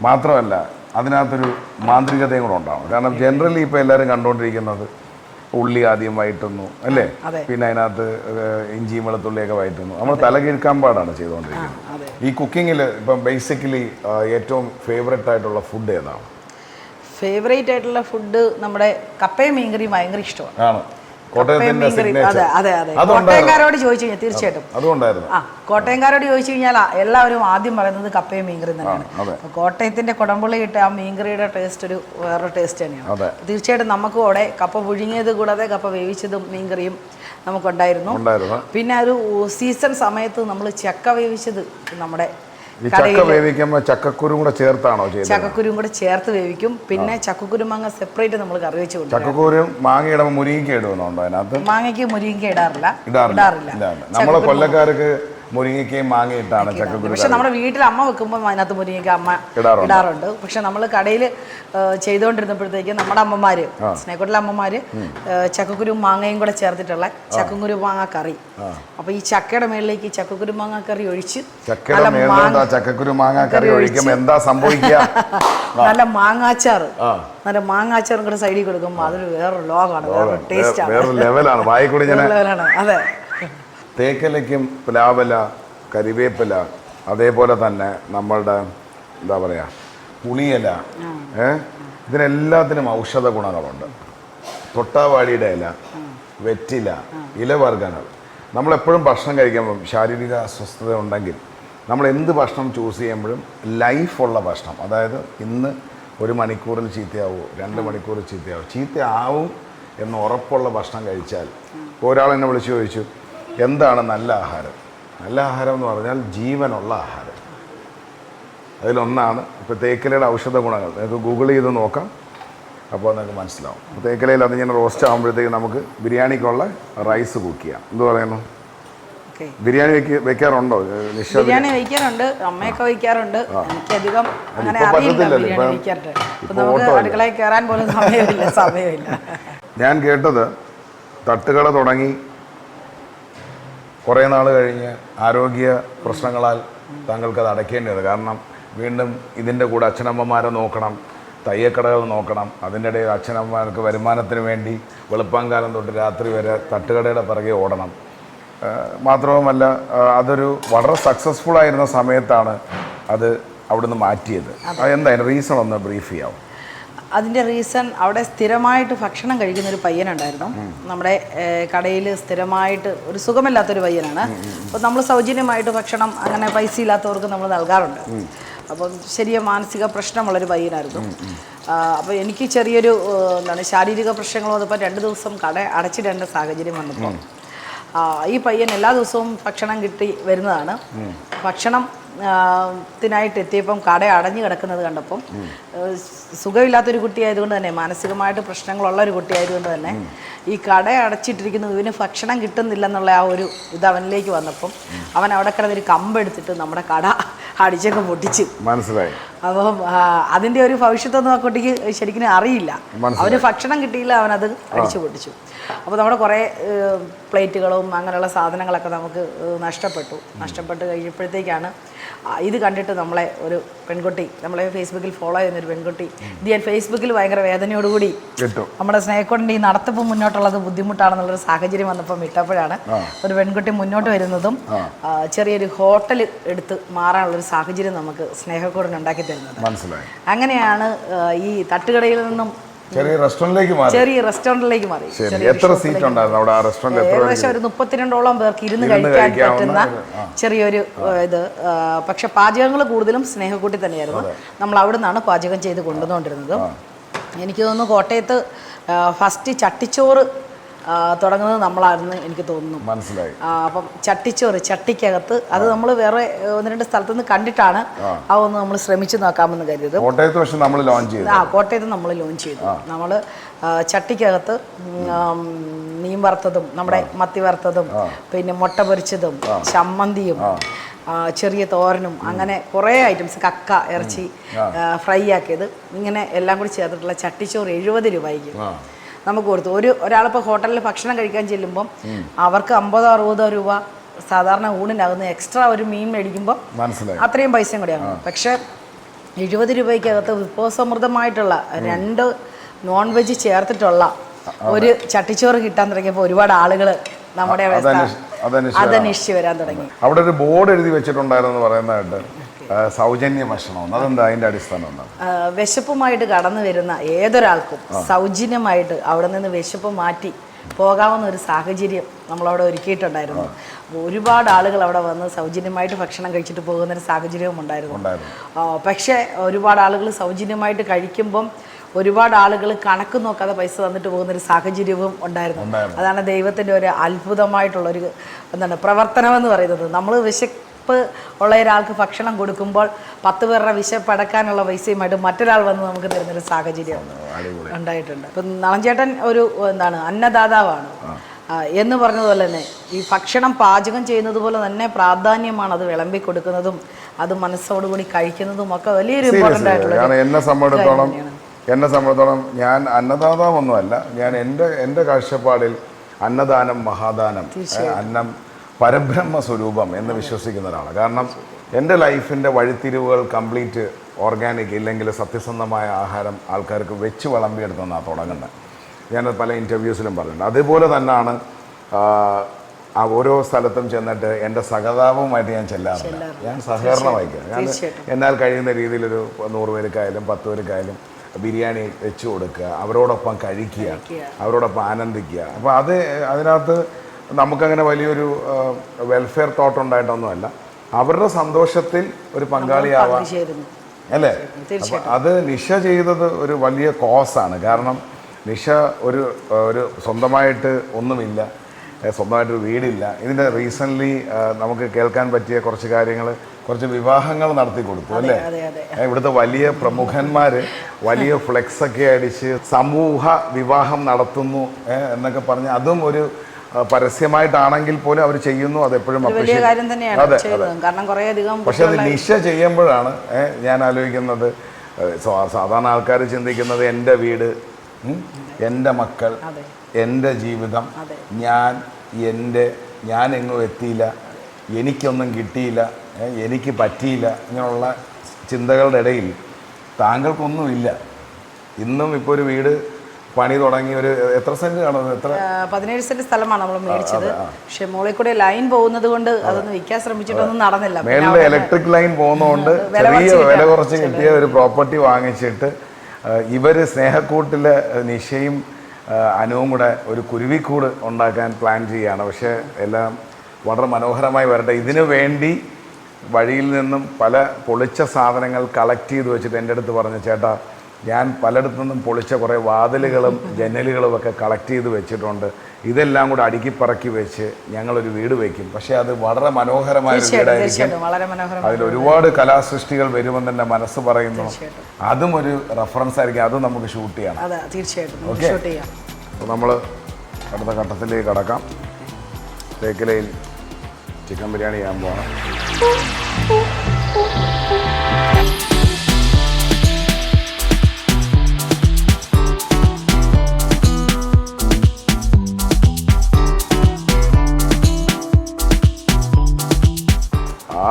മാത്രമല്ല അതിനകത്തൊരു മാന്ത്രികതയും കൂടെ ഉണ്ടാവും. കാരണം ജനറലി ഇപ്പോൾ എല്ലാവരും കണ്ടുകൊണ്ടിരിക്കുന്നത് ഉള്ളി ആദ്യം വഴറ്റുന്നു അല്ലേ, പിന്നെ അതിനകത്ത് ഇഞ്ചിയും വെളുത്തുള്ളിയൊക്കെ വഴറ്റുന്നു. നമ്മൾ തലകീഴ്ക്കാൻ പാടാണ് ചെയ്തുകൊണ്ടിരിക്കുന്നത്. ഈ കുക്കിങ്ങിൽ ഇപ്പം ബേസിക്കലി ഏറ്റവും ഫേവറേറ്റ് ആയിട്ടുള്ള ഫുഡ് ഏതാണ്? ഫേവറേറ്റ് ആയിട്ടുള്ള ഫുഡ് നമ്മുടെ കപ്പയും മീൻകറിയും ഭയങ്കര ഇഷ്ടമാണ്. കോട്ടയംകാരോട് ചോദിച്ചു കഴിഞ്ഞാൽ തീർച്ചയായിട്ടും കോട്ടയംകാരോട് ചോദിച്ചു കഴിഞ്ഞാൽ എല്ലാവരും ആദ്യം പറയുന്നത് കപ്പയും മീൻകറിയും തന്നെയാണ്. കോട്ടയത്തിന്റെ കുടംപുള്ളി ഇട്ട് ആ മീൻകറിയുടെ ടേസ്റ്റ് ഒരു വേറൊരു ടേസ്റ്റ് തന്നെയാണ്. തീർച്ചയായിട്ടും നമുക്കും അവിടെ കപ്പ പുഴുങ്ങിയത് കൂടാതെ കപ്പ വേവിച്ചതും മീൻകറിയും നമുക്കുണ്ടായിരുന്നു. പിന്നെ ഒരു സീസൺ സമയത്ത് നമ്മൾ ചക്ക വേവിച്ചത് നമ്മുടെ ചക്കക്കുരും കൂടെ ചേർത്താണോ? ചക്കക്കുരും കൂടെ ചേർത്ത് വേവിക്കും. പിന്നെ ചക്കക്കുരു മാങ്ങ സെപ്പറേറ്റ് നമ്മൾ കറി വെച്ച് കൊടുക്കും. ചക്കക്കുരും മാങ്ങ ഇടുമ്പോൾ മുരിങ്ങ ഇടുന്നുണ്ടോ അതിനകത്ത്? മാങ്ങയ്ക്ക് മുരിങ്ങ ഇടാറില്ല. നമ്മളെ കൊല്ലക്കാർക്ക് മുരിങ്ങയ്ക്കയും മാങ്ങ ഇട്ടാണ് ചക്കക്കുരു. പക്ഷെ നമ്മുടെ വീട്ടിൽ അമ്മ വെക്കുമ്പോൾ അതിനകത്ത് മുരിങ്ങയ്ക്ക് അമ്മ ഇടാറുണ്ട്. പക്ഷെ നമ്മൾ കടയിൽ ചെയ്തുകൊണ്ടിരുന്നപ്പോഴത്തേക്ക് നമ്മുടെ അമ്മമാര്, സ്നേഹക്കൂട്ടിലെ അമ്മമാര് ചക്കക്കുരു മാങ്ങയും കൂടെ ചേർത്തിട്ടുള്ള ചക്കക്കുരു മാങ്ങ കറി. അപ്പൊ ഈ ചക്കയുടെ മേളിലേക്ക് ചക്കക്കുരു മാങ്ങ കറി ഒഴിച്ച് ചക്കക്കുരു മാങ്ങ കറി ഒഴിക്കുമ്പോൾ എന്താ സംഭവിക്കുക? നല്ല മാങ്ങാച്ചാറ്, നല്ല മാങ്ങാച്ചാറും കൂടെ സൈഡിൽ കൊടുക്കുമ്പോൾ അതൊരു വേറൊരു ലോകമാണ്, വേറൊരു ടേസ്റ്റാണ്, വേറൊരു ലെവലാണ്. വായിക്കൂടി ലെവലാണ്. അതെ. തേക്കലയ്ക്കും പ്ലാവല, കരിവേപ്പില, അതേപോലെ തന്നെ നമ്മളുടെ എന്താ പറയുക പുളിയില, ഇതിനെല്ലാത്തിനും ഔഷധ ഗുണങ്ങളുണ്ട്. തൊട്ടാവാടിയുടെ ഇല, വെറ്റില, ഇലവർഗ്ഗങ്ങൾ. നമ്മളെപ്പോഴും ഭക്ഷണം കഴിക്കുമ്പം ശാരീരിക അസ്വസ്ഥത ഉണ്ടെങ്കിൽ നമ്മൾ എന്ത് ഭക്ഷണം ചൂസ് ചെയ്യുമ്പോഴും ലൈഫുള്ള ഭക്ഷണം, അതായത് ഇന്ന് 1 മണിക്കൂറിൽ ചീത്തയാവോ 2 മണിക്കൂറിൽ ചീത്തയാവും എന്ന് ഉറപ്പുള്ള ഭക്ഷണം കഴിച്ചാൽ. ഒരാൾ എന്നെ വിളിച്ച് ചോദിച്ചു എന്താണ് നല്ല ആഹാരം? നല്ല ആഹാരം എന്ന് പറഞ്ഞാൽ ജീവനുള്ള ആഹാരം. അതിലൊന്നാണ് ഇപ്പോൾ തേക്കിലയുടെ ഔഷധ ഗുണങ്ങൾ. നിങ്ങൾക്ക് ഗൂഗിൾ ചെയ്ത് നോക്കാം, അപ്പോൾ നിങ്ങൾക്ക് മനസ്സിലാവും. അപ്പോൾ തേക്കിലയിൽ അതിങ്ങനെ റോസ്റ്റ് ആകുമ്പോഴത്തേക്ക് നമുക്ക് ബിരിയാണിക്കുള്ള റൈസ് കുക്ക് ചെയ്യാം. എന്ത് പറയുന്നു? ബിരിയാണി വെക്കാറുണ്ടോ? ബിരിയാണി വയ്ക്കാറുണ്ട്, അമ്മയൊക്കെ വയ്ക്കാറുണ്ട്. എനിക്കധികം അങ്ങനെ അറിയില്ല ബിരിയാണി വയ്ക്കാറുണ്ട്. നമുക്ക് അടുക്കളയിൽ കയറാൻ പോലും സമയമില്ല. ഞാൻ കേട്ടത് തട്ടുകട തുടങ്ങി കുറേ നാൾ കഴിഞ്ഞ് ആരോഗ്യ പ്രശ്നങ്ങളാൽ താങ്കൾക്കത് അടയ്ക്കേണ്ടത്. കാരണം വീണ്ടും ഇതിൻ്റെ കൂടെ അച്ഛനമ്മമാരെ നോക്കണം, തയ്യക്കടകൾ നോക്കണം. അതിൻ്റെ ഇടയിൽ അച്ഛനമ്മമാർക്ക് വരുമാനത്തിന് വേണ്ടി വെളുപ്പാങ്കാലം തൊട്ട് രാത്രി വരെ തട്ടുകടയുടെ പിറകെ ഓടണം. മാത്രവുമല്ല അതൊരു വളരെ സക്സസ്ഫുൾ ആയിരുന്ന സമയത്താണ് അത് അവിടുന്ന് മാറ്റിയത്. എന്താ അതിൻ്റെ റീസൺ ഒന്ന് ബ്രീഫ് ചെയ്യാം? അതിൻ്റെ റീസൺ അവിടെ സ്ഥിരമായിട്ട് ഭക്ഷണം കഴിക്കുന്ന ഒരു പയ്യനുണ്ടായിരുന്നു. നമ്മുടെ കടയിൽ സ്ഥിരമായിട്ട് ഒരു സുഖമില്ലാത്തൊരു പയ്യനാണ്. അപ്പോൾ നമ്മൾ സൗജന്യമായിട്ട് ഭക്ഷണം അങ്ങനെ പൈസ ഇല്ലാത്തവർക്ക് നമ്മൾ നൽകാറുണ്ട്. അപ്പം ശരിയ മാനസിക പ്രശ്നമുള്ളൊരു പയ്യനായിരുന്നു. അപ്പോൾ എനിക്ക് ചെറിയൊരു ശാരീരിക പ്രശ്നങ്ങൾ വന്നപ്പോൾ 2 ദിവസം കട അടച്ചിടേണ്ട സാഹചര്യം വന്നപ്പോൾ ഈ പയ്യൻ എല്ലാ ദിവസവും ഭക്ഷണം കിട്ടി വരുന്നതാണ്. ഭക്ഷണം ത്തിനായിട്ട് എത്തിയപ്പം കട അടഞ്ഞു കിടക്കുന്നത് കണ്ടപ്പം സുഖമില്ലാത്തൊരു കുട്ടിയായതുകൊണ്ട് തന്നെ, മാനസികമായിട്ട് പ്രശ്നങ്ങളുള്ള ഒരു കുട്ടിയായതുകൊണ്ട് തന്നെ ഈ കട അടച്ചിട്ടിരിക്കുന്നു, ഇവന് ഭക്ഷണം കിട്ടുന്നില്ലെന്നുള്ള ആ ഒരു ഇത് അവനിലേക്ക് വന്നപ്പം അവൻ അവിടെ കിടന്നൊരു കമ്പെടുത്തിട്ട് നമ്മുടെ കട അടിച്ചൊക്കെ പൊട്ടിച്ച്. മനസ്സിലായി. അപ്പം അതിൻ്റെ ഒരു ഭവിഷ്യത്തൊന്നും ആ കുട്ടിക്ക് ശരിക്കും അറിയില്ല. അവന് ഭക്ഷണം കിട്ടിയില്ല, അവനത് അടിച്ചു പൊട്ടിച്ചു. അപ്പോൾ നമ്മുടെ കുറേ പ്ലേറ്റുകളും അങ്ങനെയുള്ള സാധനങ്ങളൊക്കെ നമുക്ക് നഷ്ടപ്പെട്ട് കഴിഞ്ഞപ്പോഴത്തേക്കാണ് ഇത് കണ്ടിട്ട് നമ്മളെ ഒരു പെൺകുട്ടി, നമ്മളെ ഫേസ്ബുക്കിൽ ഫോളോ ചെയ്യുന്നൊരു പെൺകുട്ടി, ഇത് ഞാൻ ഫേസ്ബുക്കിൽ ഭയങ്കര വേദനയോടുകൂടി നമ്മുടെ സ്നേഹക്കൊണ്ടിൻ്റെ ഈ നടത്തിപ്പ് മുന്നോട്ടുള്ളത് ബുദ്ധിമുട്ടാണെന്നുള്ളൊരു സാഹചര്യം വന്നപ്പോൾ വിട്ടപ്പോഴാണ് ഒരു പെൺകുട്ടി മുന്നോട്ട് വരുന്നതും ചെറിയൊരു ഹോട്ടൽ എടുത്ത് മാറാനുള്ളൊരു സാഹചര്യം നമുക്ക് സ്നേഹക്കൂടിന് ഉണ്ടാക്കി തരുന്നത്. മനസ്സിലായി. അങ്ങനെയാണ് ഈ തട്ടുകടയിൽ നിന്നും ചെറിയ റെസ്റ്റോറന്റിലേക്ക് മാറി. എത്ര സീറ്റ് ഉണ്ടായിരുന്നു അവിടെ ആ റെസ്റ്റോറന്റ്? ഏകദേശം ഒരു 32ഓളം പേർക്ക് ഇരുന്ന് കഴിക്കാൻ പറ്റുന്ന ചെറിയൊരു ഇത്. പക്ഷെ പാചകങ്ങൾ കൂടുതലും സ്നേഹക്കൂട്ടി തന്നെയായിരുന്നു. നമ്മൾ അവിടെ നിന്നാണ് പാചകം ചെയ്ത് കൊണ്ടുവന്നുകൊണ്ടിരുന്നത്. എനിക്ക് തോന്നുന്നു കോട്ടയത്ത് ഫസ്റ്റ് ചട്ടിച്ചോറ് തുടങ്ങുന്നത് നമ്മളായിരുന്നു എനിക്ക് തോന്നുന്നു. മനസ്സിലായി. അപ്പം ചട്ടിക്കകത്ത് അത് നമ്മൾ വേറെ 1-2 സ്ഥലത്തു നിന്ന് കണ്ടിട്ടാണ് അതൊന്ന് നമ്മൾ ശ്രമിച്ചു നോക്കാമെന്ന് കരുതിയത്. കോട്ടയത്ത് പക്ഷെ നമ്മൾ ലോഞ്ച് ചെയ്തു. കോട്ടയത്ത് നമ്മൾ ലോഞ്ച് ചെയ്തു. നമ്മൾ ചട്ടിക്കകത്ത് മീൻ വറുത്തതും നമ്മുടെ മത്തി വറുത്തതും പിന്നെ മുട്ട പൊരിച്ചതും ചമ്മന്തിയും ചെറിയ തോരനും അങ്ങനെ കുറേ ഐറ്റംസ്, കക്ക ഇറച്ചി ഫ്രൈ ആക്കിയത്, ഇങ്ങനെ എല്ലാം കൂടി ചേർത്തിട്ടുള്ള ചട്ടിച്ചോറ് 70 രൂപയ്ക്ക് നമുക്ക് കൊടുത്തു. ഒരാളിപ്പോൾ ഹോട്ടലിൽ ഭക്ഷണം കഴിക്കാൻ ചെല്ലുമ്പം അവർക്ക് 50-60 രൂപ സാധാരണ ഊണിനാകുന്ന എക്സ്ട്രാ ഒരു മീൻ മേടിക്കുമ്പോൾ അത്രയും പൈസയും കൂടിയാണ്. പക്ഷേ 70 രൂപയ്ക്കകത്ത് വിഭവസമൃദ്ധമായിട്ടുള്ള 2 നോൺ വെജ് ചേർത്തിട്ടുള്ള ഒരു ചട്ടിച്ചോറ് കിട്ടാൻ തുടങ്ങിയപ്പോൾ ഒരുപാട് ആളുകൾ നമ്മുടെ അതന്വേഷിച്ച് വരാൻ തുടങ്ങി. അവിടെ ഒരു ബോർഡ് എഴുതി വെച്ചിട്ടുണ്ടായിരുന്നു പറയുന്നതായിട്ട് സൗജന്യ ഭക്ഷണം. അതെന്താ അതിന്റെ അടിസ്ഥാനം എന്താണ്? വിശപ്പുമായിട്ട് കടന്നു വരുന്ന ഏതൊരാൾക്കും സൗജന്യമായിട്ട് അവിടെ നിന്ന് വിശപ്പ് മാറ്റി പോകാവുന്ന ഒരു സാഹചര്യം നമ്മളവിടെ ഒരുക്കിയിട്ടുണ്ടായിരുന്നു. ഒരുപാട് ആളുകൾ അവിടെ വന്ന് സൗജന്യമായിട്ട് ഭക്ഷണം കഴിച്ചിട്ട് പോകുന്നൊരു സാഹചര്യവും ഉണ്ടായിരുന്നു. പക്ഷേ ഒരുപാട് ആളുകൾ സൗജന്യമായിട്ട് കഴിക്കുമ്പം ഒരുപാട് ആളുകൾ കണക്ക് നോക്കാതെ പൈസ തന്നിട്ട് പോകുന്നൊരു സാഹചര്യവും ഉണ്ടായിരുന്നു. അതാണ് ദൈവത്തിൻ്റെ ഒരു അത്ഭുതമായിട്ടുള്ളൊരു പ്രവർത്തനം എന്ന് പറയുന്നത്. നമ്മൾ വിശപ്പ് ഉള്ള ഒരാൾക്ക് ഭക്ഷണം കൊടുക്കുമ്പോൾ 10 പേരുടെ വിശപ്പടക്കാനുള്ള പൈസയുമായിട്ട് മറ്റൊരാൾ വന്ന് നമുക്ക് തരുന്നൊരു സാഹചര്യം ഉണ്ടായിട്ടുണ്ട്. ഇപ്പം നളഞ്ചേട്ടൻ ഒരു അന്നദാതാവാണ് എന്ന് പറഞ്ഞതുപോലെ തന്നെ ഈ ഭക്ഷണം പാചകം ചെയ്യുന്നത് പോലെ തന്നെ പ്രാധാന്യമാണ് അത് വിളമ്പി കൊടുക്കുന്നതും അത് മനസ്സോടുകൂടി കഴിക്കുന്നതും ഒക്കെ വലിയൊരു ഇമ്പോർട്ടൻ്റ് ആയിട്ടുള്ള. എന്നെ സംബന്ധിച്ചോളം ഞാൻ അന്നദാതാവൊന്നുമല്ല. ഞാൻ എൻ്റെ കാഴ്ചപ്പാടിൽ അന്നദാനം മഹാദാനം, അന്നം പരബ്രഹ്മ സ്വരൂപം എന്ന് വിശ്വസിക്കുന്ന ഒരാളാണ്. കാരണം എൻ്റെ ലൈഫിൻ്റെ വഴിത്തിരിവുകൾ കംപ്ലീറ്റ് ഓർഗാനിക് ഇല്ലെങ്കിൽ സത്യസന്ധമായ ആഹാരം ആൾക്കാർക്ക് വെച്ച് വിളമ്പിയെടുത്തെന്നാണ് തുടങ്ങുന്നത്. ഞാനത് പല ഇൻ്റർവ്യൂസിലും പറഞ്ഞിട്ടുണ്ട്. അതുപോലെ തന്നെയാണ് ഓരോ സ്ഥലത്തും ചെന്നിട്ട് എൻ്റെ സഹതാപവുമായിട്ട് ഞാൻ ചെല്ലാറില്ല. ഞാൻ സഹകരണം വഹിക്കുക. ഞാൻ എന്നാൽ കഴിയുന്ന രീതിയിലൊരു 100 പേർക്കായാലും 10 പേർക്കായാലും ബിരിയാണി വെച്ച് കൊടുക്കുക, അവരോടൊപ്പം കഴിക്കുക, അവരോടൊപ്പം ആനന്ദിക്കുക. അപ്പോൾ അതിനകത്ത് നമുക്കങ്ങനെ വലിയൊരു വെൽഫെയർ തോട്ട് ഉണ്ടായിട്ടൊന്നുമല്ല, അവരുടെ സന്തോഷത്തിൽ ഒരു പങ്കാളിയാവാൻ അല്ലേ. അത് നിഷ ചെയ്തത് ഒരു വലിയ കോസാണ്. കാരണം നിഷ ഒരു സ്വന്തമായിട്ട് ഒന്നുമില്ല, സ്വന്തമായിട്ടൊരു വീടില്ല. ഇതിൻ്റെ റീസെൻ്റ്ലി നമുക്ക് കേൾക്കാൻ പറ്റിയ കുറച്ച് കാര്യങ്ങൾ, കുറച്ച് വിവാഹങ്ങൾ നടത്തി കൊടുത്തു അല്ലേ. ഇവിടുത്തെ വലിയ പ്രമുഖന്മാർ വലിയ ഫ്ലെക്സൊക്കെ അടിച്ച് സമൂഹ വിവാഹം നടത്തുന്നു എന്നൊക്കെ പറഞ്ഞ് അതും ഒരു പരസ്യമായിട്ടാണെങ്കിൽ പോലും അവർ ചെയ്യുന്നു. അത് എപ്പോഴും പക്ഷെ അത് നിഷ ചെയ്യുമ്പോഴാണ് ഞാൻ ആലോചിക്കുന്നത്. സാധാരണ ആൾക്കാർ ചിന്തിക്കുന്നത് എൻ്റെ വീട്, എൻ്റെ മക്കൾ, എൻ്റെ ജീവിതം, ഞാൻ എങ്ങും എത്തിയില്ല, എനിക്കൊന്നും കിട്ടിയില്ല, എനിക്ക് പറ്റിയില്ല, ഇങ്ങനെയുള്ള ചിന്തകളുടെ ഇടയിൽ താങ്കൾക്കൊന്നുമില്ല. ഇന്നും ഇപ്പോൾ ഒരു വീട് പണി തുടങ്ങി ഒരു എത്ര സെന്റ് കാണും? 17 സെന്റ് സ്ഥലമാണ് നമ്മൾ മേടിച്ചത്. പക്ഷെ മുകളിൽ കൂടെ ലൈൻ പോകുന്നത് കൊണ്ട് അതൊന്നും വിൽക്കാൻ ശ്രമിച്ചിട്ടൊന്നും നടന്നില്ല. മേളിൽ ഇലക്ട്രിക് ലൈൻ പോകുന്നതുകൊണ്ട് ചെറിയ വില കുറച്ച് കിട്ടിയ ഒരു പ്രോപ്പർട്ടി വാങ്ങിച്ചിട്ട് ഇവര് സ്നേഹക്കൂട്ടിലെ നിഷയും അനുവും കൂടെ ഒരു കുരുവിക്കൂട് ഉണ്ടാക്കാൻ പ്ലാൻ ചെയ്യുകയാണ്. പക്ഷേ എല്ലാം വളരെ മനോഹരമായി വരട്ടെ. ഇതിനു വേണ്ടി വഴിയിൽ നിന്നും പല പൊളിച്ച സാധനങ്ങൾ കളക്ട് ചെയ്ത് വെച്ചിട്ട് എൻ്റെ അടുത്ത് പറഞ്ഞു, ചേട്ടാ ഞാൻ പലയിടത്തു നിന്നും പൊളിച്ച കുറേ വാതിലുകളും ജനലുകളും ഒക്കെ കളക്ട് ചെയ്ത് വെച്ചിട്ടുണ്ട്, ഇതെല്ലാം കൂടെ അടുക്കിപ്പറക്കി വെച്ച് ഞങ്ങളൊരു വീട് വയ്ക്കും. പക്ഷേ അത് വളരെ മനോഹരമായ ഒരു വീടായിരിക്കും, അതിൽ ഒരുപാട് കലാസൃഷ്ടികൾ വരുമെന്ന് എൻ്റെ മനസ്സ് പറയുന്നു. അതും ഒരു റെഫറൻസ് ആയിരിക്കും, അതും നമുക്ക് ഷൂട്ട് ചെയ്യണം. ഓക്കെ, അപ്പോൾ നമ്മൾ അടുത്ത ഘട്ടത്തിലേക്ക് കടക്കാം. തേക്കിലയിൽ ചിക്കൻ ബിരിയാണി ചെയ്യാൻ പോകണം.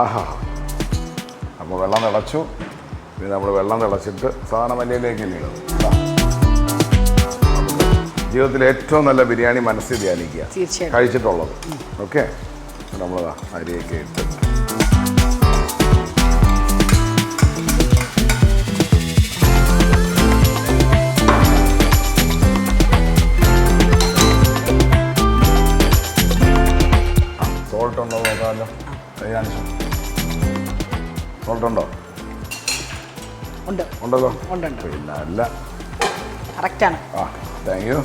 ആഹാ. അപ്പോൾ വെള്ളം തിളച്ചു. പിന്നെ നമ്മൾ വെള്ളം തിളച്ചിട്ട് സാധാരണ മല്ലിയിലേക്ക് ഇടും. ജീവിതത്തിലെ ഏറ്റവും നല്ല ബിരിയാണി മനസ്സിൽ ധ്യാനിക്കുക, തീർച്ചയായും കഴിച്ചിട്ടുള്ളത്. ഓക്കെ, നമ്മൾ അരിയൊക്കെ ഇട്ട് സോൾട്ട് ഉണ്ടോ നോക്കാമല്ലോ. സോൾട്ട് ഉണ്ടോ? ഉണ്ട്, ഉണ്ടല്ലോ. ഉണ്ട്. പിന്നെ അല്ല, കറക്റ്റാണ്. ആ, താങ്ക് യു.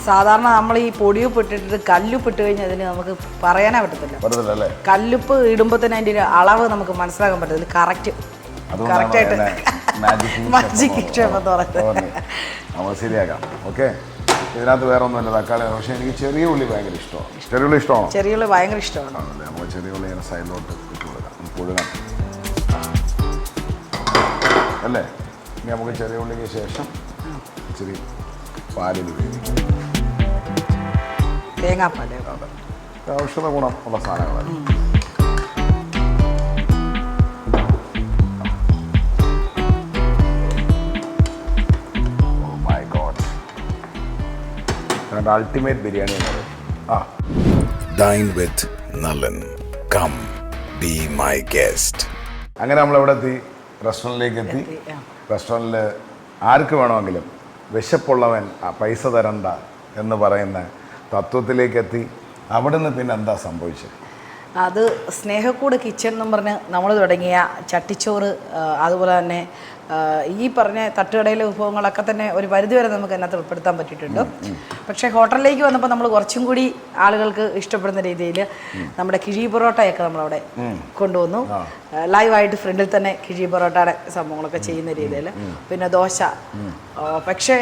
സാധാരണ നമ്മൾ ഈ പൊടിയുപ്പ് ഇട്ടിട്ട് കല്ലുപ്പ് ഇട്ട് കഴിഞ്ഞാൽ അതിന് നമുക്ക് പറയാനേ പറ്റത്തില്ല. അല്ലേ? കല്ലുപ്പ് ഇടുമ്പോൾ തന്നെ അതിൻ്റെ ഒരു അളവ് നമുക്ക് മനസ്സിലാക്കാൻ പറ്റത്തില്ല. കറക്റ്റായിട്ട് മാജിക് ഷെഫ് എന്ന് പറയുന്നത് നമ്മൾ ശരിയാക്കാം. ഓക്കെ, ഇതിനകത്ത് വേറെ ഒന്നുമില്ല, തക്കാളി. പക്ഷേ എനിക്ക് ചെറിയ ഉള്ളി ഭയങ്കര ഇഷ്ടമാണ്. ചെറിയ ഉള്ളി ഇഷ്ടമാണോ? ചെറിയ ഉള്ളി ഭയങ്കര ഇഷ്ടമാണ്. ആണല്ലേ? നമ്മൾ ചെറിയ ഉള്ളി ഇങ്ങനെ സൈഡിലോട്ട് ഇട്ട് കൊടുക്കാം, പുഴുങ്ങാം അല്ലേ? ഇനി നമുക്ക് ചെറിയ ഉള്ളിക്ക് ശേഷം ഇച്ചിരി പാലിൽ വേവിക്കും. തേങ്ങാപ്പാല്. അതെ, ഔഷധ ഗുണം ഉള്ള സാധനങ്ങളാണ്. Oh my god, ultimate biryani എന്ന് പറയും. ആ, Dine with Nalin. Come, be my guest. അങ്ങനെ നമ്മളെവിടെ എത്തി? റെസ്റ്റോറൻറ്റിലേക്ക് എത്തി. റെസ്റ്റോറൻറ്റിൽ ആർക്ക് വേണമെങ്കിലും വിശപ്പുള്ളവൻ പൈസ തരണ്ട എന്ന് പറയുന്ന തത്വത്തിലേക്ക് എത്തി. അവിടെ നിന്ന് പിന്നെ എന്താ സംഭവിച്ചത്? അത് സ്നേഹക്കൂട് കിച്ചൺ എന്നും പറഞ്ഞ് നമ്മൾ തുടങ്ങിയ ചട്ടിച്ചോറ്, അതുപോലെ തന്നെ ഈ പറഞ്ഞ തട്ടുകടയിലെ വിഭവങ്ങളൊക്കെ തന്നെ ഒരു പരിധിവരെ നമുക്ക് അതിനകത്ത് ഉൾപ്പെടുത്താൻ പറ്റിയിട്ടുണ്ട്. പക്ഷേ ഹോട്ടലിലേക്ക് വന്നപ്പോൾ നമ്മൾ കുറച്ചും കൂടി ആളുകൾക്ക് ഇഷ്ടപ്പെടുന്ന രീതിയിൽ നമ്മുടെ കിഴി പൊറോട്ടയൊക്കെ നമ്മളവിടെ കൊണ്ടുവന്നു. ലൈവായിട്ട് ഫ്രണ്ടിൽ തന്നെ കിഴി പൊറോട്ടയുടെ സംഭവങ്ങളൊക്കെ ചെയ്യുന്ന രീതിയിൽ. പിന്നെ ദോശ. പക്ഷേ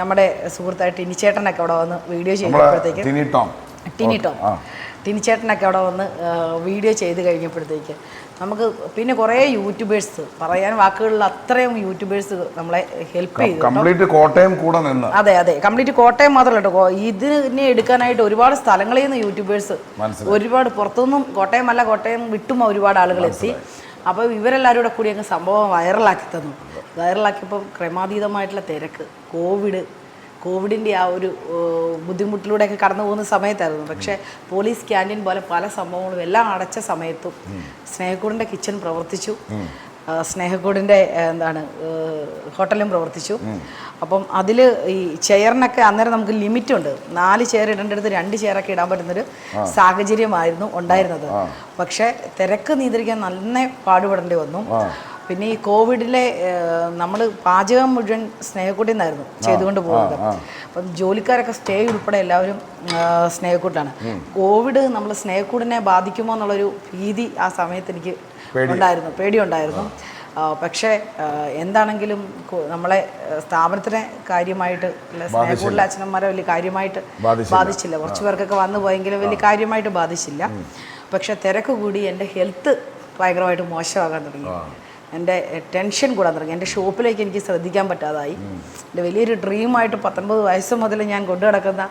നമ്മുടെ സുഹൃത്തായിട്ട് ടിനിച്ചേട്ടനൊക്കെ അവിടെ വന്ന് വീഡിയോ ചെയ്തപ്പോഴത്തേക്ക് ടിനിച്ചേട്ടനൊക്കെ അവിടെ വന്ന് വീഡിയോ ചെയ്ത് കഴിഞ്ഞപ്പോഴത്തേക്ക് നമുക്ക് പിന്നെ കുറേ യൂട്യൂബേഴ്സ്, പറയാൻ വാക്കുകളിൽ അത്രയും യൂട്യൂബേഴ്സ് നമ്മളെ ഹെൽപ്പ് ചെയ്തു. കംപ്ലീറ്റ് കോട്ടയം കൂടെ നിന്ന്. അതെ, കംപ്ലീറ്റ് കോട്ടയം മാത്രമല്ല കേട്ടോ, ഇതിനെ എടുക്കാനായിട്ട് ഒരുപാട് സ്ഥലങ്ങളിൽ നിന്ന് യൂട്യൂബേഴ്സ്, ഒരുപാട് പുറത്തുനിന്നും, കോട്ടയം വിട്ടും ഒരുപാട് ആളുകൾ എത്തി. അപ്പോൾ ഇവരെല്ലാവരും കൂടെ കൂടി അങ്ങ് സംഭവം വൈറലാക്കി തന്നു. വൈറലാക്കിയപ്പം ക്രമാതീതമായിട്ടുള്ള തിരക്ക്, കോവിഡിൻ്റെ ആ ഒരു ബുദ്ധിമുട്ടിലൂടെയൊക്കെ കടന്നു പോകുന്ന സമയത്തായിരുന്നു. പക്ഷേ പോലീസ് ക്യാൻറ്റീൻ പോലെ പല സംഭവങ്ങളും എല്ലാം അടച്ച സമയത്തും സ്നേഹക്കൂടിൻ്റെ കിച്ചൺ പ്രവർത്തിച്ചു. സ്നേഹക്കൂടിൻ്റെ ഹോട്ടലും പ്രവർത്തിച്ചു. അപ്പം അതിൽ ഈ ചെയറിനൊക്കെ അന്നേരം നമുക്ക് ലിമിറ്റുണ്ട്. 4 ചെയർ ഇടേണ്ടടുത്ത് 2 ചെയറൊക്കെ ഇടാൻ പറ്റുന്നൊരു സാഹചര്യമായിരുന്നു ഉണ്ടായിരുന്നത്. പക്ഷേ തിരക്ക് നിയന്ത്രിക്കാൻ നന്നേ പാടുപെടേണ്ടി വന്നു. പിന്നെ ഈ കോവിഡിലെ നമ്മൾ പാചകം മുഴുവൻ സ്നേഹക്കൂട്ടിൽ നിന്നായിരുന്നു ചെയ്തുകൊണ്ട് പോകുന്നത്. അപ്പം ജോലിക്കാരൊക്കെ സ്റ്റേ ഉൾപ്പെടെ എല്ലാവരും സ്നേഹക്കൂട്ടാണ്. കോവിഡ് നമ്മൾ സ്നേഹക്കൂടിനെ ബാധിക്കുമോ എന്നുള്ളൊരു ഭീതി ആ സമയത്ത് എനിക്ക് പേടിയുണ്ടായിരുന്നു. പക്ഷേ എന്താണെങ്കിലും നമ്മളെ സ്ഥാപനത്തിനെ കാര്യമായിട്ട് സ്നേഹക്കൂടിലെ അച്ഛനന്മാരെ വലിയ കാര്യമായിട്ട് ബാധിച്ചില്ല. കുറച്ച് പേർക്കൊക്കെ വന്നു പോയെങ്കിലും വലിയ കാര്യമായിട്ട് ബാധിച്ചില്ല. പക്ഷെ തിരക്ക് കൂടി എൻ്റെ ഹെൽത്ത് ഭയങ്കരമായിട്ട് മോശമാകാൻ തുടങ്ങി. എൻ്റെ ടെൻഷൻ കൂടാൻ തുടങ്ങി. എൻ്റെ ഷോപ്പിലേക്ക് എനിക്ക് ശ്രദ്ധിക്കാൻ പറ്റാതായി. എൻ്റെ വലിയൊരു ഡ്രീമായിട്ട് 19 വയസ്സ് മുതൽ ഞാൻ കൊണ്ടു നടക്കുന്ന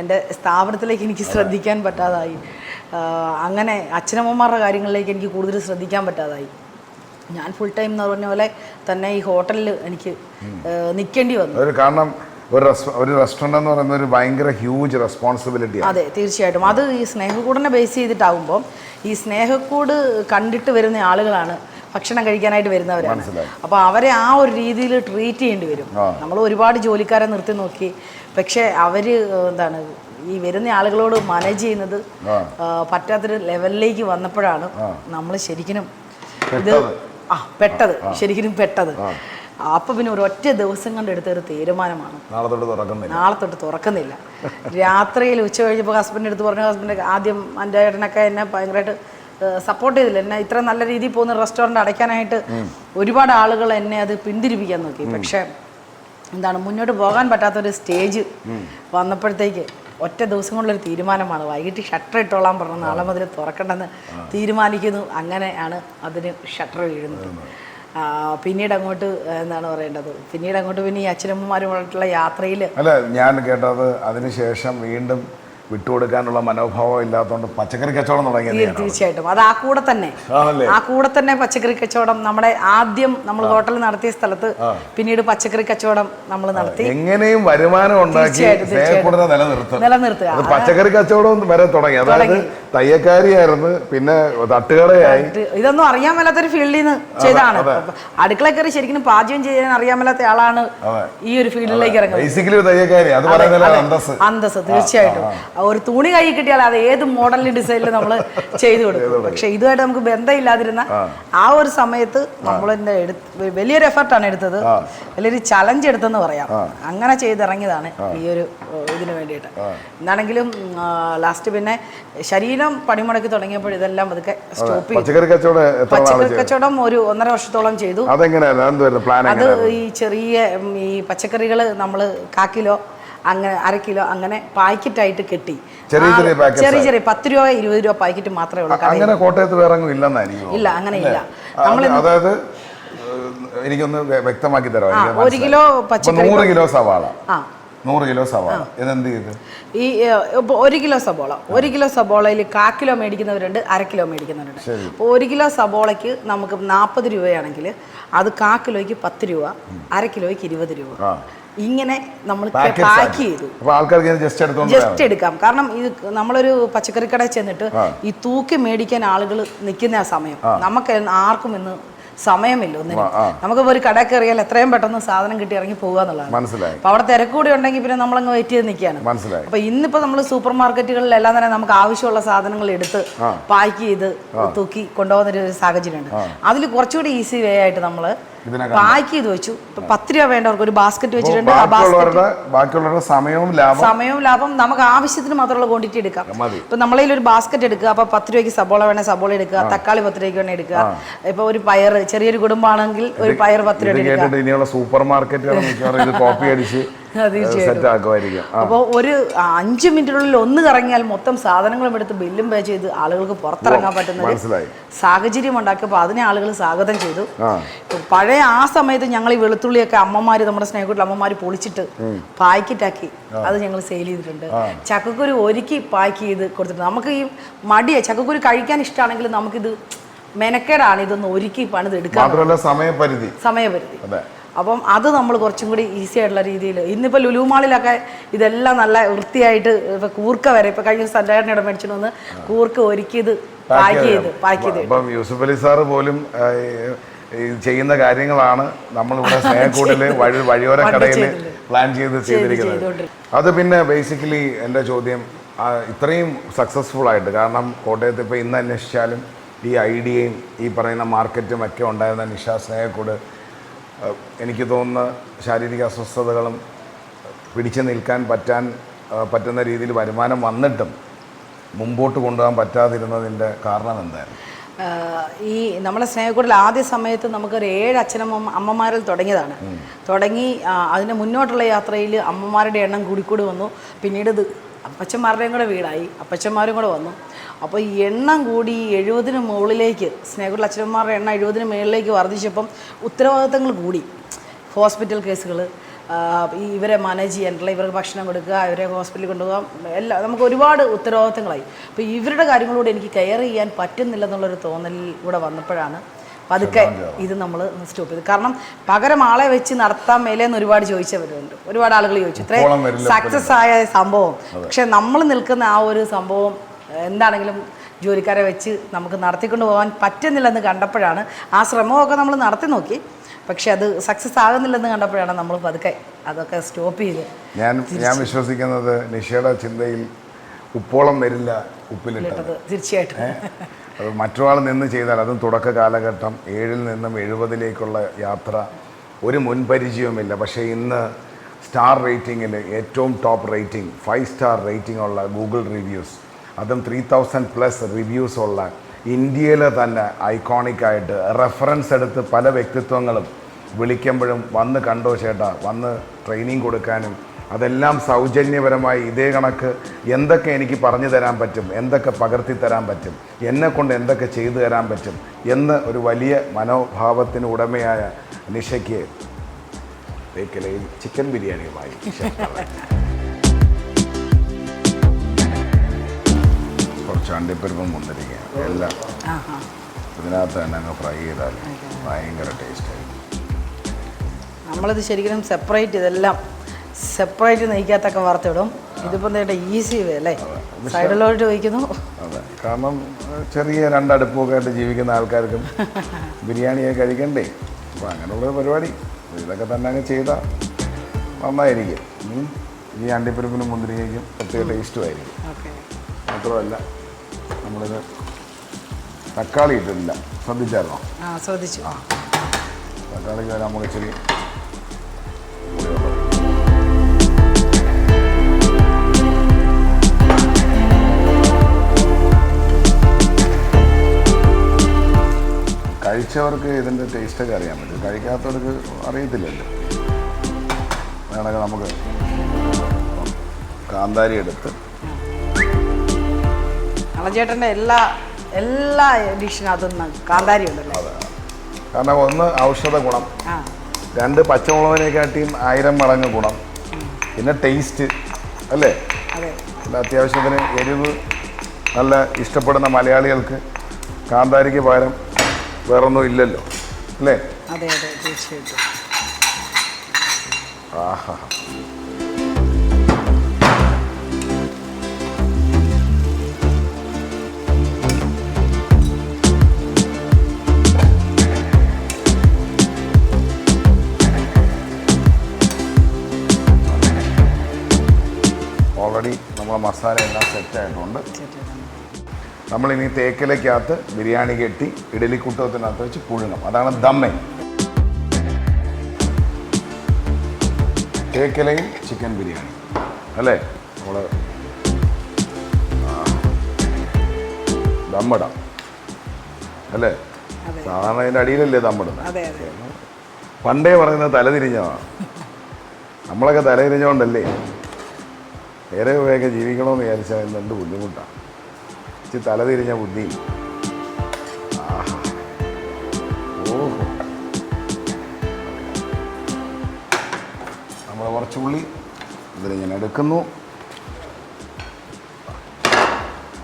എൻ്റെ സ്ഥാപനത്തിലേക്ക് എനിക്ക് ശ്രദ്ധിക്കാൻ പറ്റാതായി. അങ്ങനെ അച്ഛനമ്മമാരുടെ കാര്യങ്ങളിലേക്ക് എനിക്ക് കൂടുതൽ ശ്രദ്ധിക്കാൻ പറ്റാതായി. ഞാൻ ഫുൾ ടൈം എന്ന് പറഞ്ഞ പോലെ തന്നെ ഈ ഹോട്ടലിൽ എനിക്ക് നിൽക്കേണ്ടി വന്നു. കാരണം ഒരു റെസ്റ്റോറൻ്റ് എന്ന് പറയുന്നത് ഒരു ഭയങ്കര ഹ്യൂജ് റെസ്പോൺസിബിലിറ്റി. അതെ, തീർച്ചയായിട്ടും. അത് ഈ സ്നേഹക്കൂടിനെ ബേസ് ചെയ്തിട്ടാകുമ്പോൾ ഈ സ്നേഹക്കൂട് കണ്ടിട്ട് വരുന്ന ആളുകളാണ് ഭക്ഷണം കഴിക്കാനായിട്ട് വരുന്നവരാണ്. അപ്പോൾ അവരെ ആ ഒരു രീതിയിൽ ട്രീറ്റ് ചെയ്യേണ്ടി വരും. നമ്മൾ ഒരുപാട് ജോലിക്കാരെ നിർത്തി നോക്കി. പക്ഷേ അവർ ഈ വരുന്ന ആളുകളോട് മാനേജ് ചെയ്യുന്നത് പറ്റാത്തൊരു ലെവലിലേക്ക് വന്നപ്പോഴാണ് നമ്മൾ ശരിക്കും പെട്ടത്. അപ്പോൾ പിന്നെ ഒരൊറ്റ ദിവസം കൊണ്ട് എടുത്തൊരു തീരുമാനമാണ്, നാളെ തൊട്ട് തുറക്കുന്നില്ല. രാത്രിയിൽ ഉച്ച കഴിഞ്ഞപ്പോൾ ഹസ്ബൻഡ് എടുത്ത് പറഞ്ഞു. ഹസ്ബൻഡ് ആദ്യം എൻ്റെ ഏട്ടനൊക്കെ എന്നെ ഭയങ്കരമായിട്ട് സപ്പോർട്ട് ചെയ്തില്ല. എന്നെ ഇത്ര നല്ല രീതിയിൽ പോകുന്ന റെസ്റ്റോറൻറ്റ് അടയ്ക്കാനായിട്ട് ഒരുപാട് ആളുകൾ എന്നെ അത് പിന്തിരിപ്പിക്കാൻ നോക്കി. പക്ഷേ മുന്നോട്ട് പോകാൻ പറ്റാത്തൊരു സ്റ്റേജ് വന്നപ്പോഴത്തേക്ക് ഒറ്റ ദിവസം കൊണ്ടൊരു തീരുമാനമാണ്. വൈകിട്ട് ഷട്ടർ ഇട്ടോളാൻ പറഞ്ഞു. നാളെ മുതൽ തുറക്കണ്ടെന്ന് തീരുമാനിക്കുന്നു. അങ്ങനെയാണ് അതിന് ഷട്ടർ വീഴുന്നത്. പിന്നീട് അങ്ങോട്ട് പിന്നെ ഈ അച്ഛനമ്മമാരുമായിട്ടുള്ള യാത്രയിൽ അല്ല, ഞാൻ കേട്ടത് അതിനുശേഷം വീണ്ടും വിട്ടുകൊടുക്കാനുള്ള മനോഭാവം ഇല്ലാത്തതുകൊണ്ട് പച്ചക്കറി കച്ചവടം തുടങ്ങിയത്. തീർച്ചയായിട്ടും അത് ആ കൂടെ തന്നെ പച്ചക്കറി കച്ചവടം നമ്മുടെ ആദ്യം നമ്മൾ ഹോട്ടൽ നടത്തിയ സ്ഥലത്ത് പിന്നീട് പച്ചക്കറി കച്ചവടം നമ്മൾ നടത്തി. എങ്ങനെയും വരുമാനം ഉണ്ടാക്കി നിലനിർത്തുക. പച്ചക്കറി കച്ചവടം വരെ തുടങ്ങി. അതായത് തയ്യക്കാരിയായിരുന്നു, പിന്നെ തട്ടുകടയായി. ഇതൊന്നും അറിയാൻ മേലാത്തൊരു ഫീൽഡിൽ നിന്ന് ചെയ്താണ്. അടുക്കള കയറി ശരിക്കും പാചകം ചെയ്യാൻ അറിയാൻ മേലാത്ത ആളാണ് ഈ ഒരു ഫീൽഡിലേക്ക് ഇറങ്ങുന്നത്. അന്തസ് തീർച്ചയായിട്ടും. ഒരു തുണി കൈ കിട്ടിയാൽ അത് ഏത് മോഡലിൽ ഡിസൈനിൽ നമ്മൾ ചെയ്തു കൊടുക്കും. പക്ഷെ ഇതുമായിട്ട് നമുക്ക് ബന്ധമില്ലാതിരുന്ന ആ ഒരു സമയത്ത് നമ്മൾ വലിയൊരു എഫർട്ടാണ് എടുത്തത്, വലിയൊരു ചലഞ്ച് എടുത്തെന്ന് പറയാം. അങ്ങനെ ചെയ്തിറങ്ങിയതാണ് ഈ ഒരു ഇതിന് വേണ്ടിയിട്ട്. എന്താണെങ്കിലും ലാസ്റ്റ് പിന്നെ ശരീരം പണിമുടക്കി തുടങ്ങിയപ്പോൾ ഇതെല്ലാം അതൊക്കെ സ്റ്റോപ്പ് ചെയ്തു. പച്ചക്കറി കച്ചവടം ഒരു 1.5 വർഷത്തോളം ചെയ്തു. അത് ഈ ചെറിയ ഈ പച്ചക്കറികൾ നമ്മൾ 1/4 കിലോ അങ്ങനെ 1/2 കിലോ അങ്ങനെ പാക്കറ്റായിട്ട് കെട്ടി ചെറിയ ചെറിയ 10 രൂപ 20 രൂപ പാക്കറ്റ് മാത്രമേ ഉള്ളൂ. അങ്ങനെ കോട്ടയത്ത് വേറെ ഇല്ല, അങ്ങനെ ഇല്ല. അതായത് എനിക്കൊന്ന് വ്യക്തമാക്കി തരാം. 1 കിലോ പച്ചക്കറി 100 കിലോ സവാള 100 കിലോ സവാള ഇതെന്ത് ചെയ്ത് ഈ 1 കിലോ സബോള 1 കിലോ സബോളയിൽ 1/4 കിലോ മേടിക്കുന്നവരുണ്ട്, 1/2 കിലോ മേടിക്കുന്നവരുണ്ട്. അപ്പോൾ 1 കിലോ സബോളയ്ക്ക് നമുക്ക് 40 രൂപയാണെങ്കിൽ അത് 1/4 കിലോയ്ക്ക് 10 രൂപ, 1/2 കിലോയ്ക്ക് 20 രൂപ. ഇങ്ങനെ നമ്മൾ പാക്ക് ചെയ്തു. ജസ്റ്റ് എടുക്കാം. കാരണം ഇത് നമ്മളൊരു പച്ചക്കറി കടയിൽ ചെന്നിട്ട് ഈ തൂക്കി മേടിക്കാൻ ആളുകൾ നിൽക്കുന്ന ആ സമയം നമുക്ക് ആർക്കും ഇന്ന് സമയമില്ല ഒന്നിനും. നമുക്ക് ഒരു കടയിൽ കയറിയാൽ എത്രയും പെട്ടെന്ന് സാധനം കിട്ടി ഇറങ്ങി പോകുക എന്നുള്ളതാണ്. അപ്പൊ അവിടെ തിരക്കൂടി ഉണ്ടെങ്കിൽ പിന്നെ നമ്മളങ്ങ് വെയിറ്റ് ചെയ്ത് നിൽക്കുകയാണ്. അപ്പൊ ഇന്നിപ്പോ നമ്മൾ സൂപ്പർ മാർക്കറ്റുകളിലെല്ലാം തന്നെ നമുക്ക് ആവശ്യമുള്ള സാധനങ്ങൾ എടുത്ത് പാക്ക് ചെയ്ത് തൂക്കി കൊണ്ടുപോകുന്ന ഒരു സാഹചര്യമുണ്ട്. അതിൽ കുറച്ചുകൂടി ഈസി വേ ആയിട്ട് നമ്മൾ പാക്ക് ചെയ്ത് വെച്ചു. 10 രൂപ വേണ്ടവർക്ക് ഒരു ബാസ്ക്കറ്റ് വെച്ചിട്ടുണ്ട്. സമയവും ലാഭം, നമുക്ക് ആവശ്യത്തിന് മാത്രമുള്ള ക്വാണ്ടിറ്റി എടുക്കാം. ഇപ്പൊ നമ്മളതിൽ ഒരു ബാസ്ക്കറ്റ് എടുക്കുക. അപ്പൊ 10 രൂപയ്ക്ക് സബോള വേണേൽ സബോള എടുക്കുക, തക്കാളി 10 രൂപയ്ക്ക് വേണേൽ എടുക്കുക. ഇപ്പൊ ഒരു പയർ, ചെറിയൊരു കുടുംബമാണെങ്കിൽ ഒരു പയർ 10 രൂപ എടുക്കുക. സൂപ്പർ മാർക്കറ്റുകൾ കോപ്പി അടിച്ച് അപ്പോൾ ഒരു 5 മിനിറ്റിനുള്ളിൽ ഒന്ന് കറങ്ങിയാൽ മൊത്തം സാധനങ്ങളും എടുത്ത് ബില്ലും പേ ചെയ്ത് ആളുകൾക്ക് പുറത്തിറങ്ങാൻ പറ്റുന്ന സാഹചര്യം ഉണ്ടാക്കിയപ്പോൾ അതിനെ ആളുകൾ സ്വാഗതം ചെയ്തു. പഴയ ആ സമയത്ത് ഞങ്ങൾ ഈ വെളുത്തുള്ളിയൊക്കെ അമ്മമാര്, നമ്മുടെ സ്നേഹക്കൂട്ടിൽ അമ്മമാര് പൊളിച്ചിട്ട് പാക്കറ്റാക്കി അത് ഞങ്ങൾ സെയിൽ ചെയ്തിട്ടുണ്ട്. ചക്കക്കുരു ഒരുക്കി പാക്ക് ചെയ്ത് കൊടുത്തിട്ടുണ്ട്. നമുക്ക് ഈ മടിയെ ചക്കക്കുരു കഴിക്കാൻ ഇഷ്ടമാണെങ്കിൽ നമുക്കിത് മെനക്കേടാണ് ഇതൊന്ന് ഒരുക്കി പണിതെടുക്കാൻ. സമയപരിധി. അപ്പം അത് നമ്മൾ കുറച്ചും കൂടി ഈസി ആയിട്ടുള്ള രീതിയിൽ ഇന്നിപ്പോൾ ലുലു മാളിലൊക്കെ ഇതെല്ലാം നല്ല വൃത്തിയായിട്ട് ഇപ്പം കൂർക്ക വരെ ഇപ്പം കഴിഞ്ഞ സഞ്ചാരനോടെ മേടിച്ചിട്ട് വന്ന് കൂർക്ക ഒരുക്കിയത് പാക്ക് ചെയ്ത് ഇപ്പം യൂസുഫ് അലി സാറ് പോലും ചെയ്യുന്ന കാര്യങ്ങളാണ് നമ്മളിവിടെ സ്നേഹക്കൂടിൽ വഴിയോര കടയിൽ പ്ലാൻ ചെയ്തിരിക്കുന്നത്. അത് പിന്നെ ബേസിക്കലി എൻ്റെ ചോദ്യം ഇത്രയും സക്സസ്ഫുൾ ആയിട്ട്, കാരണം കോട്ടയത്ത് ഇപ്പോൾ ഇന്ന് അന്വേഷിച്ചാലും ഈ ഐഡിയയും ഈ പറയുന്ന മാർക്കറ്റും ഒക്കെ ഉണ്ടായിരുന്ന നിഷ സ്നേഹക്കൂട് എനിക്ക് തോന്നുന്ന ശാരീരിക അസ്വസ്ഥതകളും പിടിച്ചു നിൽക്കാൻ പറ്റുന്ന രീതിയിൽ വരുമാനം വന്നിട്ടും മുമ്പോട്ട് കൊണ്ടുപോകാൻ പറ്റാതിരുന്നതിൻ്റെ കാരണം എന്തായിരുന്നു? ഈ നമ്മളെ സ്നേഹക്കൂടിൽ ആദ്യ സമയത്ത് നമുക്കൊരു 7 അമ്മമാരിൽ തുടങ്ങിയതാണ്. തുടങ്ങി അതിന് മുന്നോട്ടുള്ള യാത്രയിൽ അമ്മമാരുടെ എണ്ണം കൂടിക്കൂടി വന്നു. പിന്നീട് ഇത് അപ്പച്ചന്മാരുടെയും കൂടെ വീടായി, അപ്പച്ചന്മാരും കൂടെ വന്നു. അപ്പോൾ ഈ എണ്ണം കൂടി 70-ന് മുകളിലേക്ക് സ്നേഹക്കൂടിൽ അച്ഛനമ്മമാരുടെ എണ്ണം 70-ന് മുകളിലേക്ക് വർദ്ധിച്ചപ്പം ഉത്തരവാദിത്തങ്ങൾ കൂടി. ഹോസ്പിറ്റൽ കേസുകൾ, ഇവരെ മാനേജ് ചെയ്യാനുള്ള, ഇവർക്ക് ഭക്ഷണം കൊടുക്കുക, ഇവരെ ഹോസ്പിറ്റലിൽ കൊണ്ടുപോകാം, എല്ലാം നമുക്ക് ഒരുപാട് ഉത്തരവാദിത്തങ്ങളായി. അപ്പോൾ ഇവരുടെ കാര്യങ്ങളോട് എനിക്ക് കെയർ ചെയ്യാൻ പറ്റുന്നില്ലെന്നുള്ളൊരു തോന്നലിൽ കൂടെ വന്നപ്പോഴാണ് പതുക്കെ ഇത് നമ്മൾ സ്റ്റോപ്പ് ചെയ്തു. കാരണം പകരം ആളെ വെച്ച് നടത്താൻ മേലേന്ന് ഒരുപാട് ചോദിച്ചവരുണ്ട്, ഒരുപാട് ആളുകൾ ചോദിച്ചു. ഇത്രയും സക്സസ് ആയ സംഭവം, പക്ഷെ നമ്മൾ നിൽക്കുന്ന ആ ഒരു സംഭവം എന്താണെങ്കിലും ജോലിക്കാരെ വെച്ച് നമുക്ക് നടത്തിക്കൊണ്ട് പോകാൻ പറ്റുന്നില്ലെന്ന് കണ്ടപ്പോഴാണ്, ആ ശ്രമമൊക്കെ നമ്മൾ നടത്തി നോക്കി, പക്ഷെ അത് സക്സസ് ആകുന്നില്ലെന്ന് കണ്ടപ്പോഴാണ് നമ്മൾ പതുക്കെ അതൊക്കെ സ്റ്റോപ്പ് ചെയ്ത്. ഞാൻ വിശ്വസിക്കുന്നത് നിഷയുടെ ചിന്തയിൽ ഉപ്പോളം വരില്ല ഉപ്പിലിട്ടത്. തീർച്ചയായിട്ടും അത് മറ്റൊരാൾ നിന്ന് ചെയ്താൽ, അതും തുടക്ക കാലഘട്ടം 7-ൽ നിന്നും 70-ലേക്കുള്ള യാത്ര ഒരു മുൻപരിചയവുമില്ല. പക്ഷേ ഇന്ന് സ്റ്റാർ റേറ്റിങ്ങിൽ ഏറ്റവും ടോപ്പ് റേറ്റിംഗ് 5 സ്റ്റാർ റേറ്റിംഗ് ഉള്ള ഗൂഗിൾ റിവ്യൂസ്, അതും 3000+ റിവ്യൂസ് ഉള്ള ഇന്ത്യയിലെ തന്നെ ഐക്കോണിക്കായിട്ട് റെഫറൻസ് എടുത്ത് പല വ്യക്തിത്വങ്ങളും വിളിക്കുമ്പോഴും വന്ന് കണ്ടോ ചേട്ടാ, വന്ന് ട്രെയിനിങ് കൊടുക്കാനും അതെല്ലാം സൗജന്യപരമായി ഇതേ കണക്ക് എന്തൊക്കെ എനിക്ക് പറഞ്ഞു തരാൻ പറ്റും, എന്തൊക്കെ പകർത്തി തരാൻ പറ്റും, എന്നെക്കൊണ്ട് എന്തൊക്കെ ചെയ്തു തരാൻ പറ്റും എന്ന് ഒരു വലിയ മനോഭാവത്തിന് ഉടമയായ നിഷയ്ക്ക് തേക്കലയിൽ ചിക്കൻ ബിരിയാണിയുമായി കുറച്ച് അണ്ടിപ്പരിപ്പും മുന്തിരിങ്ങ എല്ലാം ഇതിനകത്ത് തന്നെ അങ്ങ് ഫ്രൈ ചെയ്താൽ ഭയങ്കര ടേസ്റ്റായിരിക്കും. നമ്മളിത് ശരിക്കും സെപ്പറേറ്റ് ഇതെല്ലാം സെപ്പറേറ്റ് നെയ്ക്കകത്തൊക്കെ വറുത്തിടും. ഇതിപ്പം ഈസി വേ അല്ലേ, സൈഡിലോട്ട് വയ്ക്കുന്നു. അതെ, കാരണം ചെറിയ രണ്ടടുപ്പൊക്കെ ആയിട്ട് ജീവിക്കുന്ന ആൾക്കാർക്കും ബിരിയാണിയൊക്കെ കഴിക്കണ്ടേ. അപ്പോൾ അങ്ങനെയുള്ളൊരു പരിപാടി ഇതൊക്കെ തന്നെ അങ്ങ് ചെയ്താൽ നന്നായിരിക്കും. ഈ അണ്ടിപ്പരിപ്പിനും മുന്തിരിങ്ങയ്ക്കും പ്രത്യേക ടേസ്റ്റുമായിരിക്കും. മാത്രമല്ല നമ്മളിത് തക്കാളി ഇട്ടിട്ടില്ല, ശ്രദ്ധിച്ചായിരുന്നോ? ശ്രദ്ധിച്ചു. തക്കാളിക്ക് നമുക്ക് ഇച്ചിരി കഴിച്ചവർക്ക് ഇതിൻ്റെ ടേസ്റ്റൊക്കെ അറിയാൻ പറ്റും, കഴിക്കാത്തവർക്ക് അറിയത്തില്ലല്ലോ. വേണമെങ്കിൽ നമുക്ക് കാന്താരി എടുത്ത് അളചേട്ടൻ്റെ എല്ലാ ഡിഷിനകത്തും കാന്താരി ഉണ്ടല്ലോ. അതെ, കാരണം ഒന്ന് ഔഷധ ഗുണം, രണ്ട് പച്ചമുളകിനെക്കാട്ടിയും 1000 മടങ്ങ് ഗുണം, പിന്നെ ടേസ്റ്റ് അല്ലേ. പിന്നെ അത്യാവശ്യത്തിന് എരിവ് നല്ല ഇഷ്ടപ്പെടുന്ന മലയാളികൾക്ക് കാന്താരിക്ക് പകരം വേറൊന്നും ഇല്ലല്ലോ അല്ലേ. അതെ അതെ, തീർച്ചയായിട്ടും. ആഹാ, ഓൾറെഡി നമ്മളെ മസാല എല്ലാം സെറ്റായിട്ടുണ്ട്. നമ്മളിനി തേക്കിലക്കകത്ത് ബിരിയാണി കെട്ടി ഇഡലിക്കുട്ടത്തിനകത്ത് വെച്ച് പുഴുങ്ങും. അതാണ് ദമ്മ. തേക്കിലയും ചിക്കൻ ബിരിയാണി അല്ലേ. നമ്മൾ ദമ്മിടാം അല്ലേ. സാധാരണ അതിൻ്റെ അടിയിലല്ലേ ദമ്മിടുന്നത്. പണ്ടേ പറയുന്നത് തലതിരിഞ്ഞതാണ്. നമ്മളൊക്കെ തലതിരിഞ്ഞുകൊണ്ടല്ലേ നേരെ വേഗം ജീവിക്കണമെന്ന് വിചാരിച്ചാൽ എന്ത് ബുദ്ധിമുട്ടാണ്. ഇച്ചിരി തലതിരിഞ്ഞ ബുദ്ധി. ആഹാ, ഓഹോ. നമ്മൾ കുറച്ച് ഉള്ളി ഇതിലിങ്ങനെ എടുക്കുന്നു.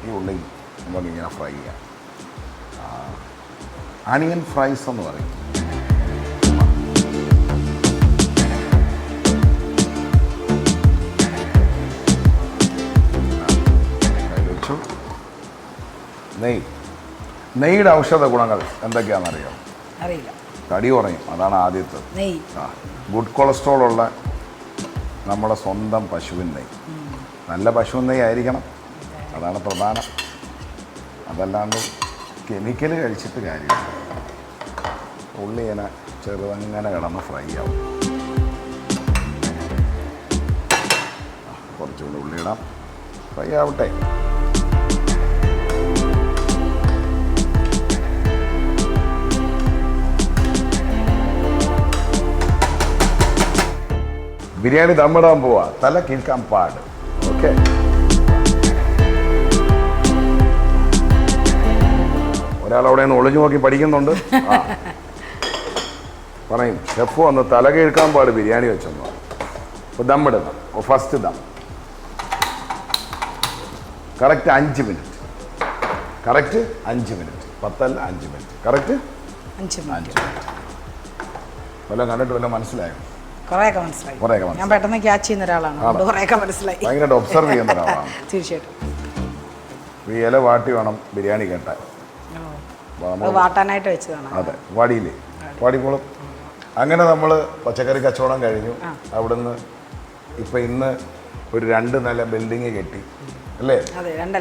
ഈ ഉള്ളി നമുക്കിങ്ങനെ ഫ്രൈ ചെയ്യാം. ആനിയൻ ഫ്രൈസ് എന്ന് പറയും. നെയ്യുടെ ഔഷധ ഗുണങ്ങൾ എന്തൊക്കെയാണെന്നറിയാം? അറിയില്ല. തടി കുറയും, അതാണ് ആദ്യത്തെ. ഗുഡ് കൊളസ്ട്രോൾ ഉള്ള നമ്മളെ സ്വന്തം പശുവിൻ നെയ്യ്, നല്ല പശുവിൻ നെയ്യ് ആയിരിക്കണം, അതാണ് പ്രധാനം. അതല്ലാണ്ട് കെമിക്കൽ കഴിച്ചിട്ട് കാര്യമില്ല. ഉള്ളി ഇങ്ങനെ ചെറുതങ്ങനെ കിടന്ന് ഫ്രൈ ആവും. കുറച്ചുകൂടി ഉള്ളി ഇടാം, ഫ്രൈ ആവട്ടെ. ബിരിയാണി ദമ്മിടാൻ പോവാ, തല കീഴ്ക്കാൻ പാട്. ഓക്കെ, ഒരാളവിടെ നിന്ന് ഒളിഞ്ഞു നോക്കി പഠിക്കുന്നുണ്ട്. പറയും ഷെഫ് വന്ന് തല കീഴ്ക്കാൻ പാട് ബിരിയാണി വെച്ചെന്നു. അപ്പോൾ ദമ്മിടുന്ന first dum correct 5 minute. Correct 5 minute, 10 അല്ല 5 മിനിറ്റ്. Correct 5 minute. വല്ലതും കണ്ടിട്ട് വല്ലതും മനസ്സിലായോ? കുറേയൊക്കെ മനസ്സിലായി. ഞാൻ പെട്ടെന്ന് ക്യാച്ച് ചെയ്യുന്ന ഒരാളാണ്, കുറേയൊക്കെ മനസ്സിലായി. ഭയങ്കരമായിട്ട് ഒബ്സർവ് ചെയ്യുന്ന ഒരാളാണ്. തീർച്ചയായിട്ടും. ഈ ഇല വാട്ടി വേണം ബിരിയാണി കേട്ടാൽ. വാട്ടാനായിട്ട് വെച്ചതാണ്. അതെ, വാടിയില്ലേ, വാടിക്കോളും. അങ്ങനെ നമ്മൾ പച്ചക്കറി കച്ചവടം കഴിഞ്ഞു. അവിടുന്ന് ഇപ്പം ഇന്ന് ഒരു 2 നില ബിൽഡിങ് കെട്ടി അല്ലേ.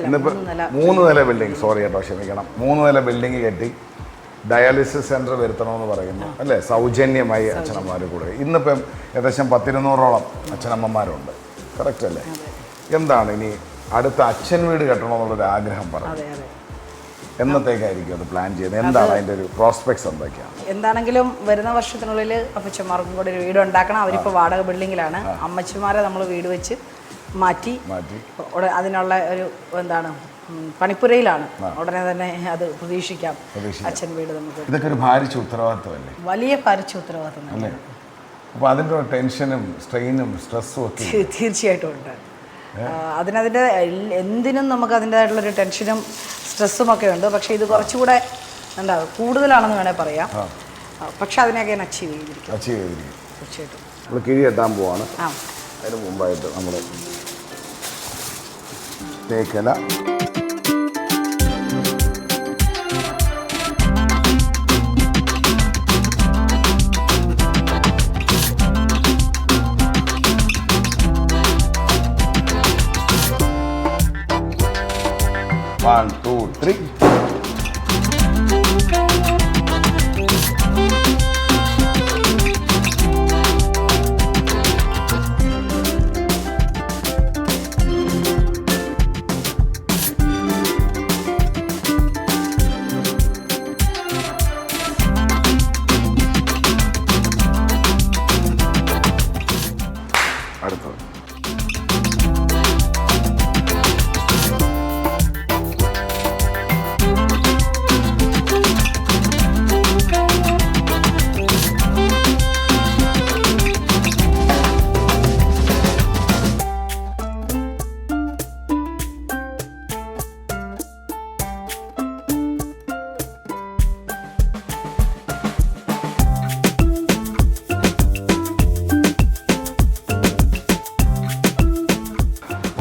ഇന്നിപ്പോൾ 3 നില ബിൽഡിങ്, സോറി കേട്ടോ, ക്ഷമിക്കണം, 3 നില ബിൽഡിങ് കെട്ടി ഡയാലിസിസ് സെൻറ്റർ വരുത്തണമെന്ന് പറയുന്നു അല്ലേ. സൗജന്യമായി അച്ഛനമ്മമാർ കൂടെ ഇന്നിപ്പം ഏകദേശം 100-200ഓളം അച്ഛനമ്മമാരുണ്ട്. കറക്റ്റ് അല്ലേ? എന്താണ് ഇനി അടുത്ത അച്ഛൻ വീട് കെട്ടണമെന്നുള്ളൊരു ആഗ്രഹം പറഞ്ഞു? എന്നത്തേക്കായിരിക്കും അത് പ്ലാൻ ചെയ്യുന്നത്? എന്താണ് അതിൻ്റെ ഒരു പ്രോസ്പെക്ട്സ് എന്തൊക്കെയാണ്? എന്താണെങ്കിലും വരുന്ന വർഷത്തിനുള്ളിൽ അപ്പച്ചന്മാർക്കും കൂടെ ഒരു വീട് ഉണ്ടാക്കണം. അവരിപ്പോൾ വാടക ബിൽഡിങ്ങിലാണ്. അമ്മച്ചിമാരെ നമ്മൾ വീട് വെച്ച് മാറ്റി അതിനുള്ള ഒരു എന്താണ് പണിപ്പുരയിലാണ്. ഉടനെ തന്നെ അത് പ്രതീക്ഷിക്കാം. അച്ഛൻ വീട് നമുക്ക് ഇതൊക്കെ ഒരു ഭാരിച്ച ഉത്തരവാദിത്വമല്ലേ? വലിയ ഭാരിച്ച ഉത്തരവാദിത്വം. അപ്പോൾ അതിൻ്റെ ടെൻഷനും സ്ട്രെയിനും സ്ട്രെസ്സും ഒക്കെ തീർച്ചയായിട്ടും ഉണ്ട്. അതിനതിൻ്റെ എന്തിനും നമുക്ക് അതിൻ്റെതായിട്ടുള്ളൊരു ടെൻഷനും സ്ട്രെസ്സും ഒക്കെ ഉണ്ട്. പക്ഷേ ഇത് കുറച്ചുകൂടെ എന്താ കൂടുതലാണെന്ന് വേണേൽ പറയാം. പക്ഷെ അതിനെയൊക്കെ ഞാൻ അച്ചീവ് ചെയ്തിരിക്കും. തീർച്ചയായിട്ടും. നമ്മൾ കിഴി കെട്ടാൻ പോവാണ്. അതിന് മുമ്പായിട്ട് നമ്മൾ തേക്കല, One, two, three. അടുത്തത്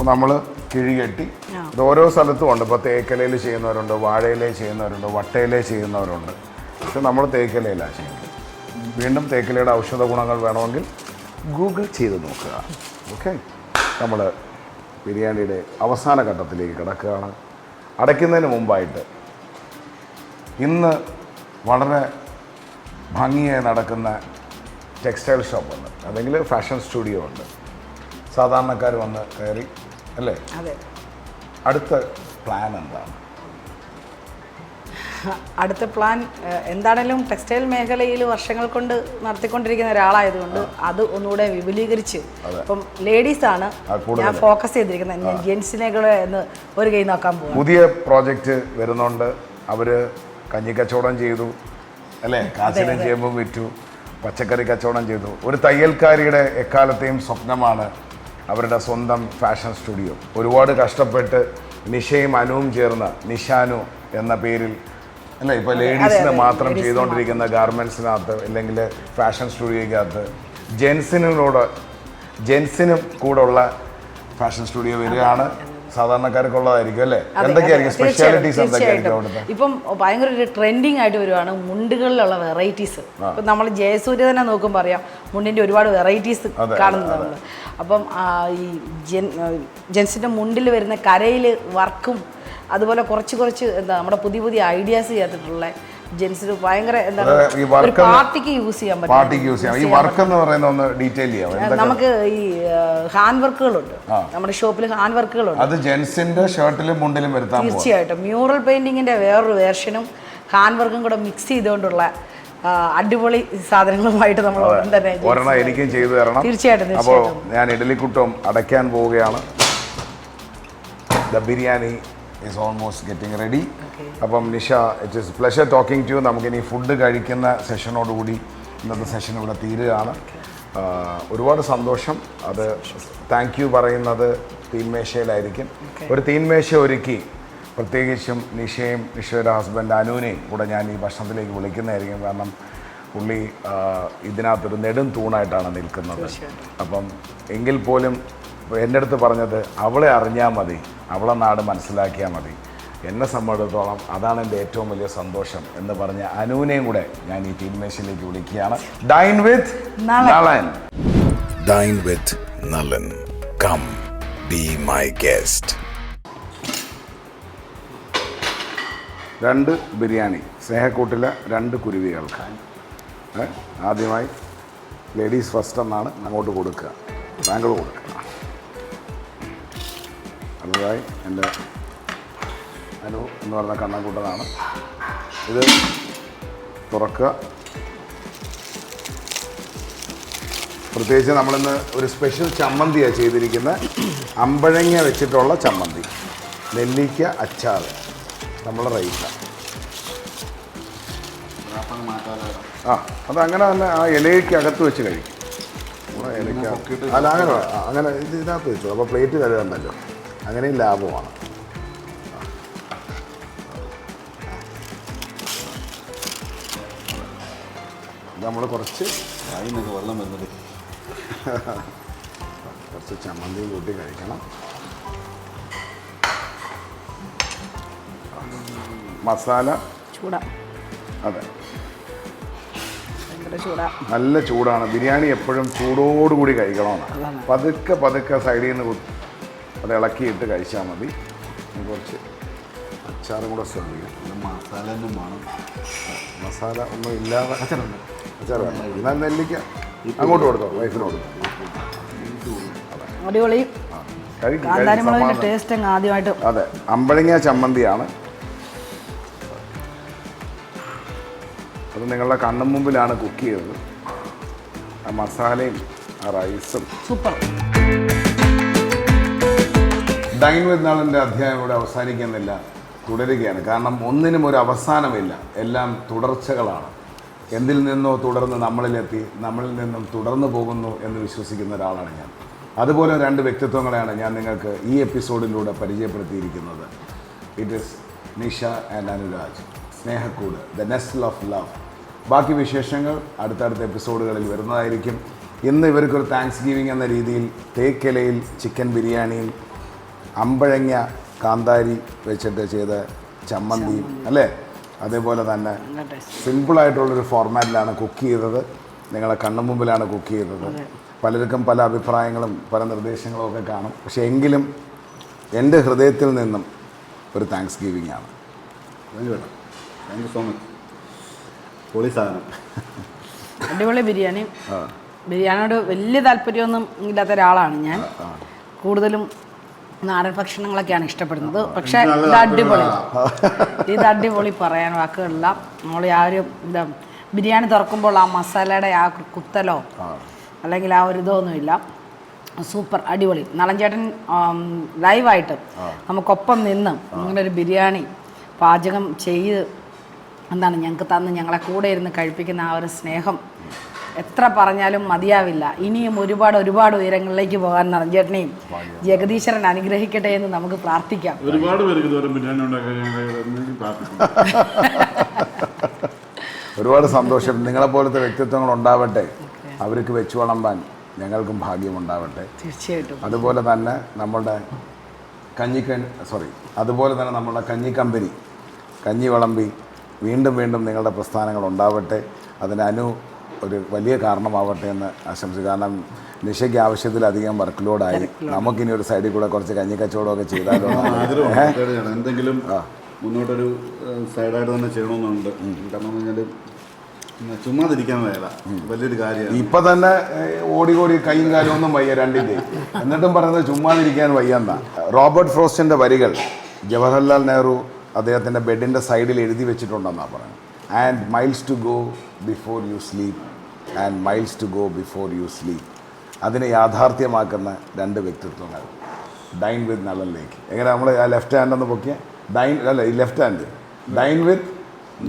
നമ്മൾ കിഴി കെട്ടി. ഇത് ഓരോ സ്ഥലത്തും ഉണ്ട്. ഇപ്പോൾ തേക്കലയിൽ ചെയ്യുന്നവരുണ്ട്, വാഴയിലയിൽ ചെയ്യുന്നവരുണ്ട്, വട്ടയിലയിൽ ചെയ്യുന്നവരുണ്ട്. പക്ഷെ നമ്മൾ തേക്കലയിലാണ് ചെയ്യുന്നത്. വീണ്ടും തേക്കലയുടെ ഔഷധ ഗുണങ്ങൾ വേണമെങ്കിൽ ഗൂഗിൾ ചെയ്ത് നോക്കുക. ഓക്കെ, നമ്മൾ ബിരിയാണിയുടെ അവസാന ഘട്ടത്തിലേക്ക് കിടക്കുകയാണ്. അടയ്ക്കുന്നതിന് മുമ്പായിട്ട് ഇന്ന് വളരെ ഭംഗിയായി നടക്കുന്ന ടെക്സ്റ്റൈൽ ഷോപ്പുണ്ട്, അല്ലെങ്കിൽ ഫാഷൻ സ്റ്റുഡിയോ ഉണ്ട്. സാധാരണക്കാർ വന്ന് കയറി അല്ലേ? അതെ. അടുത്ത പ്ലാൻ എന്താണ്? അടുത്ത പ്ലാൻ എന്താണേലും ടെക്സ്റ്റൈൽ മേഖലയിൽ വർഷങ്ങൾ കൊണ്ട് നടത്തിക്കൊണ്ടിരിക്കുന്ന ഒരാളായതുകൊണ്ട് അത് ഒന്നുകൂടെ വിപുലീകരിച്ച് ഇപ്പം ലേഡീസാണ് ഞാൻ ഫോക്കസ് ചെയ്തിരിക്കുന്നത്. ഞാൻ ജെൻസിനെ കൂടെ ഒന്ന് ഒരു കൈ നോക്കാൻ പോകും. പുതിയ പ്രോജക്റ്റ് വരുന്നുണ്ട്. അവർ കഞ്ഞിക്കച്ചവടം ചെയ്തു അല്ലേ, കാച്ചിലും ചേമ്പും വിറ്റു, പച്ചക്കറി കച്ചവടം ചെയ്തു. ഒരു തയ്യൽക്കാരിയുടെ എക്കാലത്തെയും സ്വപ്നമാണ് അവരുടെ സ്വന്തം ഫാഷൻ സ്റ്റുഡിയോ. ഒരുപാട് കഷ്ടപ്പെട്ട് നിഷയും അനുവും ചേർന്ന് നിഷാനു എന്ന പേരിൽ അല്ലേ ഇപ്പോൾ ലേഡീസിന് മാത്രം ചെയ്തുകൊണ്ടിരിക്കുന്ന ഗാർമെൻറ്റ്സിനകത്ത് അല്ലെങ്കിൽ ഫാഷൻ സ്റ്റുഡിയോയ്ക്കകത്ത് ജെൻസിനും കൂടെ ഉള്ള ഫാഷൻ സ്റ്റുഡിയോ വരികയാണ്. സാധാരണക്കാർക്കുള്ളതായിരിക്കും അല്ലേ? എന്തൊക്കെയായിരിക്കും സ്പെഷ്യാലിറ്റീസ്? എന്തൊക്കെയായിരിക്കും ഇപ്പം ഭയങ്കര ഒരു ട്രെൻഡിങ് ആയിട്ട് വരുവാണ് മുണ്ടുകളിലുള്ള വെറൈറ്റീസ്. ഇപ്പം നമ്മൾ ജയസൂര്യ തന്നെ നോക്കുമ്പോൾ അറിയാം മുണ്ടിൻ്റെ ഒരുപാട് വെറൈറ്റീസ് കാണുന്നുണ്ട്. അപ്പം ഈ ജെൻസിൻ്റെ മുണ്ടിൽ വരുന്ന കരയിൽ വർക്കും അതുപോലെ കുറച്ച് എന്താ നമ്മുടെ പുതിയ ഐഡിയാസ് ചെയ്തിട്ടുള്ള ജെൻസിന് ഭയങ്കര എന്താണ് ഒരു പാർട്ടിക്ക് യൂസ് ചെയ്യാൻ പറ്റും. ഈ വർക്ക് എന്ന് പറയുന്ന ഒന്ന് ഡീറ്റെയിൽ ചെയ്യാം. നമുക്ക് ഈ ഹാൻഡ് വർക്കുകളുണ്ട് നമ്മുടെ ഷോപ്പിൽ. ഹാൻഡ് വർക്കുകളുണ്ട്, അത് ജെൻസിന്റെ ഷർട്ടിലും മുണ്ടിലും വരുത്താം. തീർച്ചയായിട്ടും മ്യൂറൽ പെയിന്റിങ്ങിന്റെ വേറൊരു വേർഷനും ഹാൻഡ് വർക്കും കൂടെ മിക്സ് ചെയ്തുകൊണ്ടുള്ള അടിപൊളി സാധനങ്ങളുമായിട്ട് നമ്മൾ തന്നെ ഒരെണ്ണം എനിക്കും ചെയ്തു തരണം. തീർച്ചയായിട്ടും. അപ്പോൾ ഞാൻ ഇഡലിക്കുട്ടം അടയ്ക്കാൻ പോവുകയാണ്. The biryani is almost getting ready. അപ്പം Nisha, it is pleasure talking to you. നമുക്കിനി ഫുഡ് കഴിക്കുന്ന സെഷനോടുകൂടി ഇന്നത്തെ സെഷൻ ഇവിടെ തീരുകയാണ്. ഒരുപാട് സന്തോഷം. അത് താങ്ക് യു പറയുന്നത് തീൻമേശയിലായിരിക്കും. ഒരു തീൻമേശ ഒരുക്കി പ്രത്യേകിച്ചും നിഷയും നിഷയുടെ ഹസ്ബൻഡ് അനുവിനെയും കൂടെ ഞാൻ ഈ ഭക്ഷണത്തിലേക്ക് വിളിക്കുന്നതായിരിക്കും. കാരണം പുള്ളി ഇതിനകത്തൊരു നെടും തൂണായിട്ടാണ് നിൽക്കുന്നത്. അപ്പം എങ്കിൽ പോലും എൻ്റെ അടുത്ത് പറഞ്ഞത് അവളെ അറിഞ്ഞാൽ മതി, അവളെ നാട് മനസ്സിലാക്കിയാൽ മതി. എന്നെ സംബന്ധിച്ചിടത്തോളം അതാണ് എൻ്റെ ഏറ്റവും വലിയ സന്തോഷം എന്ന് പറഞ്ഞ അനുവിനെയും കൂടെ ഞാൻ ഈ തീൻമേശയിലേക്ക് വിളിക്കുകയാണ്. Dine with Nalan. Dine with Nalan. Come, be my guest. 2 biryani, സ്നേഹക്കൂട്ടിലെ 2 കുരുവികൾക്ക്. ആദ്യമായി ലേഡീസ് ഫസ്റ്റ് എന്നാണ് അങ്ങോട്ട് കൊടുക്കുക, ബാങ്കിൾ കൊടുക്കുക. അടുത്തതായി എൻ്റെ അനു എന്ന് പറഞ്ഞ കണ്ണൻകൂട്ടനാണ്. ഇത് തുറക്കുക. പ്രത്യേകിച്ച് നമ്മളിന്ന് ഒരു സ്പെഷ്യൽ ചമ്മന്തിയാണ് ചെയ്തിരിക്കുന്നത്. അമ്പഴങ്ങ വെച്ചിട്ടുള്ള ചമ്മന്തി, നെല്ലിക്ക അച്ചാർ, നമ്മളെ റൈത്ത. അതങ്ങനെ തന്നെ ആ ഇലയ്ക്ക് അകത്ത് വെച്ച് കഴിക്കും. എനിക്ക് അല്ല അങ്ങനെ അങ്ങനെ ഇതിനകത്ത് വെച്ചു. അപ്പോൾ പ്ലേറ്റ് കഴുകണ്ടല്ലോ, അങ്ങനെയും ലാഭമാണ്. നമ്മൾ കുറച്ച് വെള്ളം വരുന്നത് കുറച്ച് ചമ്മന്തിയും കൂട്ടി കഴിക്കണം. മസാല ചൂടാ, അതെ ഭയങ്കര ചൂടാ, നല്ല ചൂടാണ്. ബിരിയാണി എപ്പോഴും ചൂടോടുകൂടി കഴിക്കണമെന്നാണ്. പതുക്കെ പതുക്കെ സൈഡിൽ നിന്ന് അത് ഇളക്കിയിട്ട് കഴിച്ചാൽ മതി. കുറച്ച് അച്ചാറും കൂടെ ശ്രദ്ധിക്കും. മസാല വേണം. മസാല ഒന്നും ഇല്ലാതെ അച്ചാർ വേണം. എന്നാൽ നെല്ലിക്ക അങ്ങോട്ട് കൊടുത്തോ, വൈഫിന് കൊടുത്തോ. അടിപൊളി കാന്താരിമുളകിന്റെ ടേസ്റ്റ് അങ്ങ് ആദ്യമായിട്ട്. അതെ, അമ്പഴങ്ങ ചമ്മന്തിയാണ്. അത് നിങ്ങളുടെ കണ്ണും മുമ്പിലാണ് കുക്ക് ചെയ്തത്. ആ മസാലയും ആ റൈസും സൂപ്പർ. ഡൈൻ വിത്ത് നാളിൻ്റെ അധ്യായം ഇവിടെ അവസാനിക്കുന്നില്ല, തുടരുകയാണ്. കാരണം ഒന്നിനും ഒരു അവസാനമില്ല, എല്ലാം തുടർച്ചകളാണ്. എന്തിൽ നിന്നോ തുടർന്ന് നമ്മളിലെത്തി, നമ്മളിൽ നിന്നും തുടർന്നു പോകുന്നു എന്ന് വിശ്വസിക്കുന്ന ഒരാളാണ് ഞാൻ. അതുപോലെ രണ്ട് വ്യക്തിത്വങ്ങളെയാണ് ഞാൻ നിങ്ങൾക്ക് ഈ എപ്പിസോഡിലൂടെ പരിചയപ്പെടുത്തിയിരിക്കുന്നത്. It is Nisha and Anuraj, Snehakkoodu, the നെസ്റ്റിൽ ഓഫ് ലവ്. ബാക്കി വിശേഷങ്ങൾ അടുത്തടുത്ത എപ്പിസോഡുകളിൽ വരുന്നതായിരിക്കും. ഇന്ന് ഇവർക്കൊരു താങ്ക്സ് ഗിവിങ് എന്ന രീതിയിൽ തേക്കിലയിൽ ചിക്കൻ ബിരിയാണിയും അമ്പഴങ്ങ കാന്താരി വെച്ചിട്ട് ചെയ്ത ചമ്മന്തിയും അല്ലേ, അതേപോലെ തന്നെ സിമ്പിളായിട്ടുള്ളൊരു ഫോർമാറ്റിലാണ് കുക്ക് ചെയ്തത്. നിങ്ങളെ കണ്ണു മുമ്പിലാണ് കുക്ക് ചെയ്തത്. പലർക്കും പല അഭിപ്രായങ്ങളും പല നിർദ്ദേശങ്ങളും ഒക്കെ കാണും. പക്ഷേ എങ്കിലും എൻ്റെ ഹൃദയത്തിൽ നിന്നും ഒരു താങ്ക്സ് ഗിവിങ് ആണ്. Thank you so much. പൊളി സാധനം. അടിപൊളി ബിരിയാണി. ബിരിയാണിയോട് വലിയ താല്പര്യമൊന്നും ഇല്ലാത്ത ഒരാളാണ് ഞാൻ. കൂടുതലും നാടൻ ഭക്ഷണങ്ങളൊക്കെയാണ് ഇഷ്ടപ്പെടുന്നത്. പക്ഷേ ഇത് അടിപൊളി പറയാൻ വാക്കുകളില്ല. നമ്മൾ ആ ഒരു എന്താ ബിരിയാണി തുറക്കുമ്പോൾ ആ മസാലയുടെ ആ കുത്തലോ അല്ലെങ്കിൽ ആ ഒരു ഇതൊന്നുമില്ല. സൂപ്പർ, അടിപൊളി. നളഞ്ചേട്ടൻ ലൈവായിട്ട് നമുക്കൊപ്പം നിന്ന് ഇങ്ങനൊരു ബിരിയാണി പാചകം ചെയ്ത് എന്താണ് ഞങ്ങൾക്ക് തന്ന് ഞങ്ങളെ കൂടെ ഇരുന്ന് കഴിപ്പിക്കുന്ന ആ ഒരു സ്നേഹം എത്ര പറഞ്ഞാലും മതിയാവില്ല. ഇനിയും ഒരുപാട് ഒരുപാട് ഉയരങ്ങളിലേക്ക് പോകാൻ നളഞ്ചേട്ടനെയും ജഗദീശ്വരൻ അനുഗ്രഹിക്കട്ടെ എന്ന് നമുക്ക് പ്രാർത്ഥിക്കാം. ഒരുപാട് പേർക്ക് ഇതുവരെ ബിരിയാണി ഉണ്ടാക്കാൻ ഒരുപാട് സന്തോഷം. നിങ്ങളെപ്പോലത്തെ വ്യക്തിത്വങ്ങൾ ഉണ്ടാവട്ടെ, അവർക്ക് വെച്ചു വിളമ്പാൻ ഞങ്ങൾക്കും ഭാഗ്യമുണ്ടാവട്ടെ. തീർച്ചയായിട്ടും. അതുപോലെ തന്നെ നമ്മുടെ അതുപോലെ തന്നെ നമ്മുടെ കഞ്ഞിക്കമ്പനി കഞ്ഞി വിളമ്പി വീണ്ടും വീണ്ടും നിങ്ങളുടെ പ്രസ്ഥാനങ്ങൾ ഉണ്ടാവട്ടെ. അതിന് ഒരു വലിയ കാരണമാവട്ടെ എന്ന് ആശംസിക്കുക. കാരണം നിഷയ്ക്ക് ആവശ്യത്തിലധികം വർക്ക് ലോഡായി. നമുക്കിനി ഒരു സൈഡിൽ കൂടെ കുറച്ച് കഞ്ഞി കച്ചവടമൊക്കെ ചെയ്താലോ. എന്തെങ്കിലും മുന്നോട്ടൊരു സൈഡായിട്ട് തന്നെ ചെയ്യണമെന്നുണ്ട്. കാരണം എന്ന് പറഞ്ഞാൽ ചുമ്മാതിരിക്കാൻ വേല വലിയൊരു കാര്യമാണ്. ഇപ്പം തന്നെ ഓടി കൈയും കാലും ഒന്നും വയ്യ രണ്ടിൻ്റെ, എന്നിട്ടും പറയുന്നത് ചുമ്മാതിരിക്കാൻ വയ്യെന്നാ. റോബർട്ട് ഫ്രോസ്റ്റിൻ്റെ വരികൾ ജവഹർലാൽ നെഹ്റു അദ്ദേഹത്തിൻ്റെ ബെഡിൻ്റെ സൈഡിൽ എഴുതി വെച്ചിട്ടുണ്ടെന്നാണ് പറയുന്നത്. And miles to go before you sleep, and miles to go before you sleep. അതിനെ യാഥാർത്ഥ്യമാക്കുന്ന രണ്ട് വ്യക്തിത്വങ്ങൾ. ഡൈൻ വിത്ത് നളനിലേക്ക് എങ്ങനെ നമ്മൾ ആ ലെഫ്റ്റ് ഹാൻഡ് ഒന്ന് പൊക്കിയ ഡൈൻ അല്ല, ഈ left hand dine with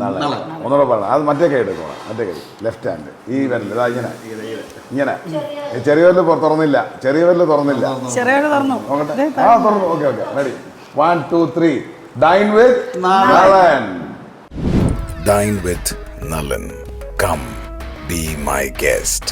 Nalan. ഒന്നുകൂടെ പറയണം, അത് മറ്റേ കൈ എടുക്കണം. മറ്റേ കൈ ലെഫ്റ്റ് ഹാൻഡ് ഈ വരല് ഇതാ ഇങ്ങനെ ചെറിയ വരല് തുറന്നില്ല, ചെറിയ വരല് തുറന്നില്ല, നോക്കട്ടെ. ആ തുറന്നു. Okay ready. 1 2 3. Dine with Nalan. Dine with Nalan. Come, be my guest.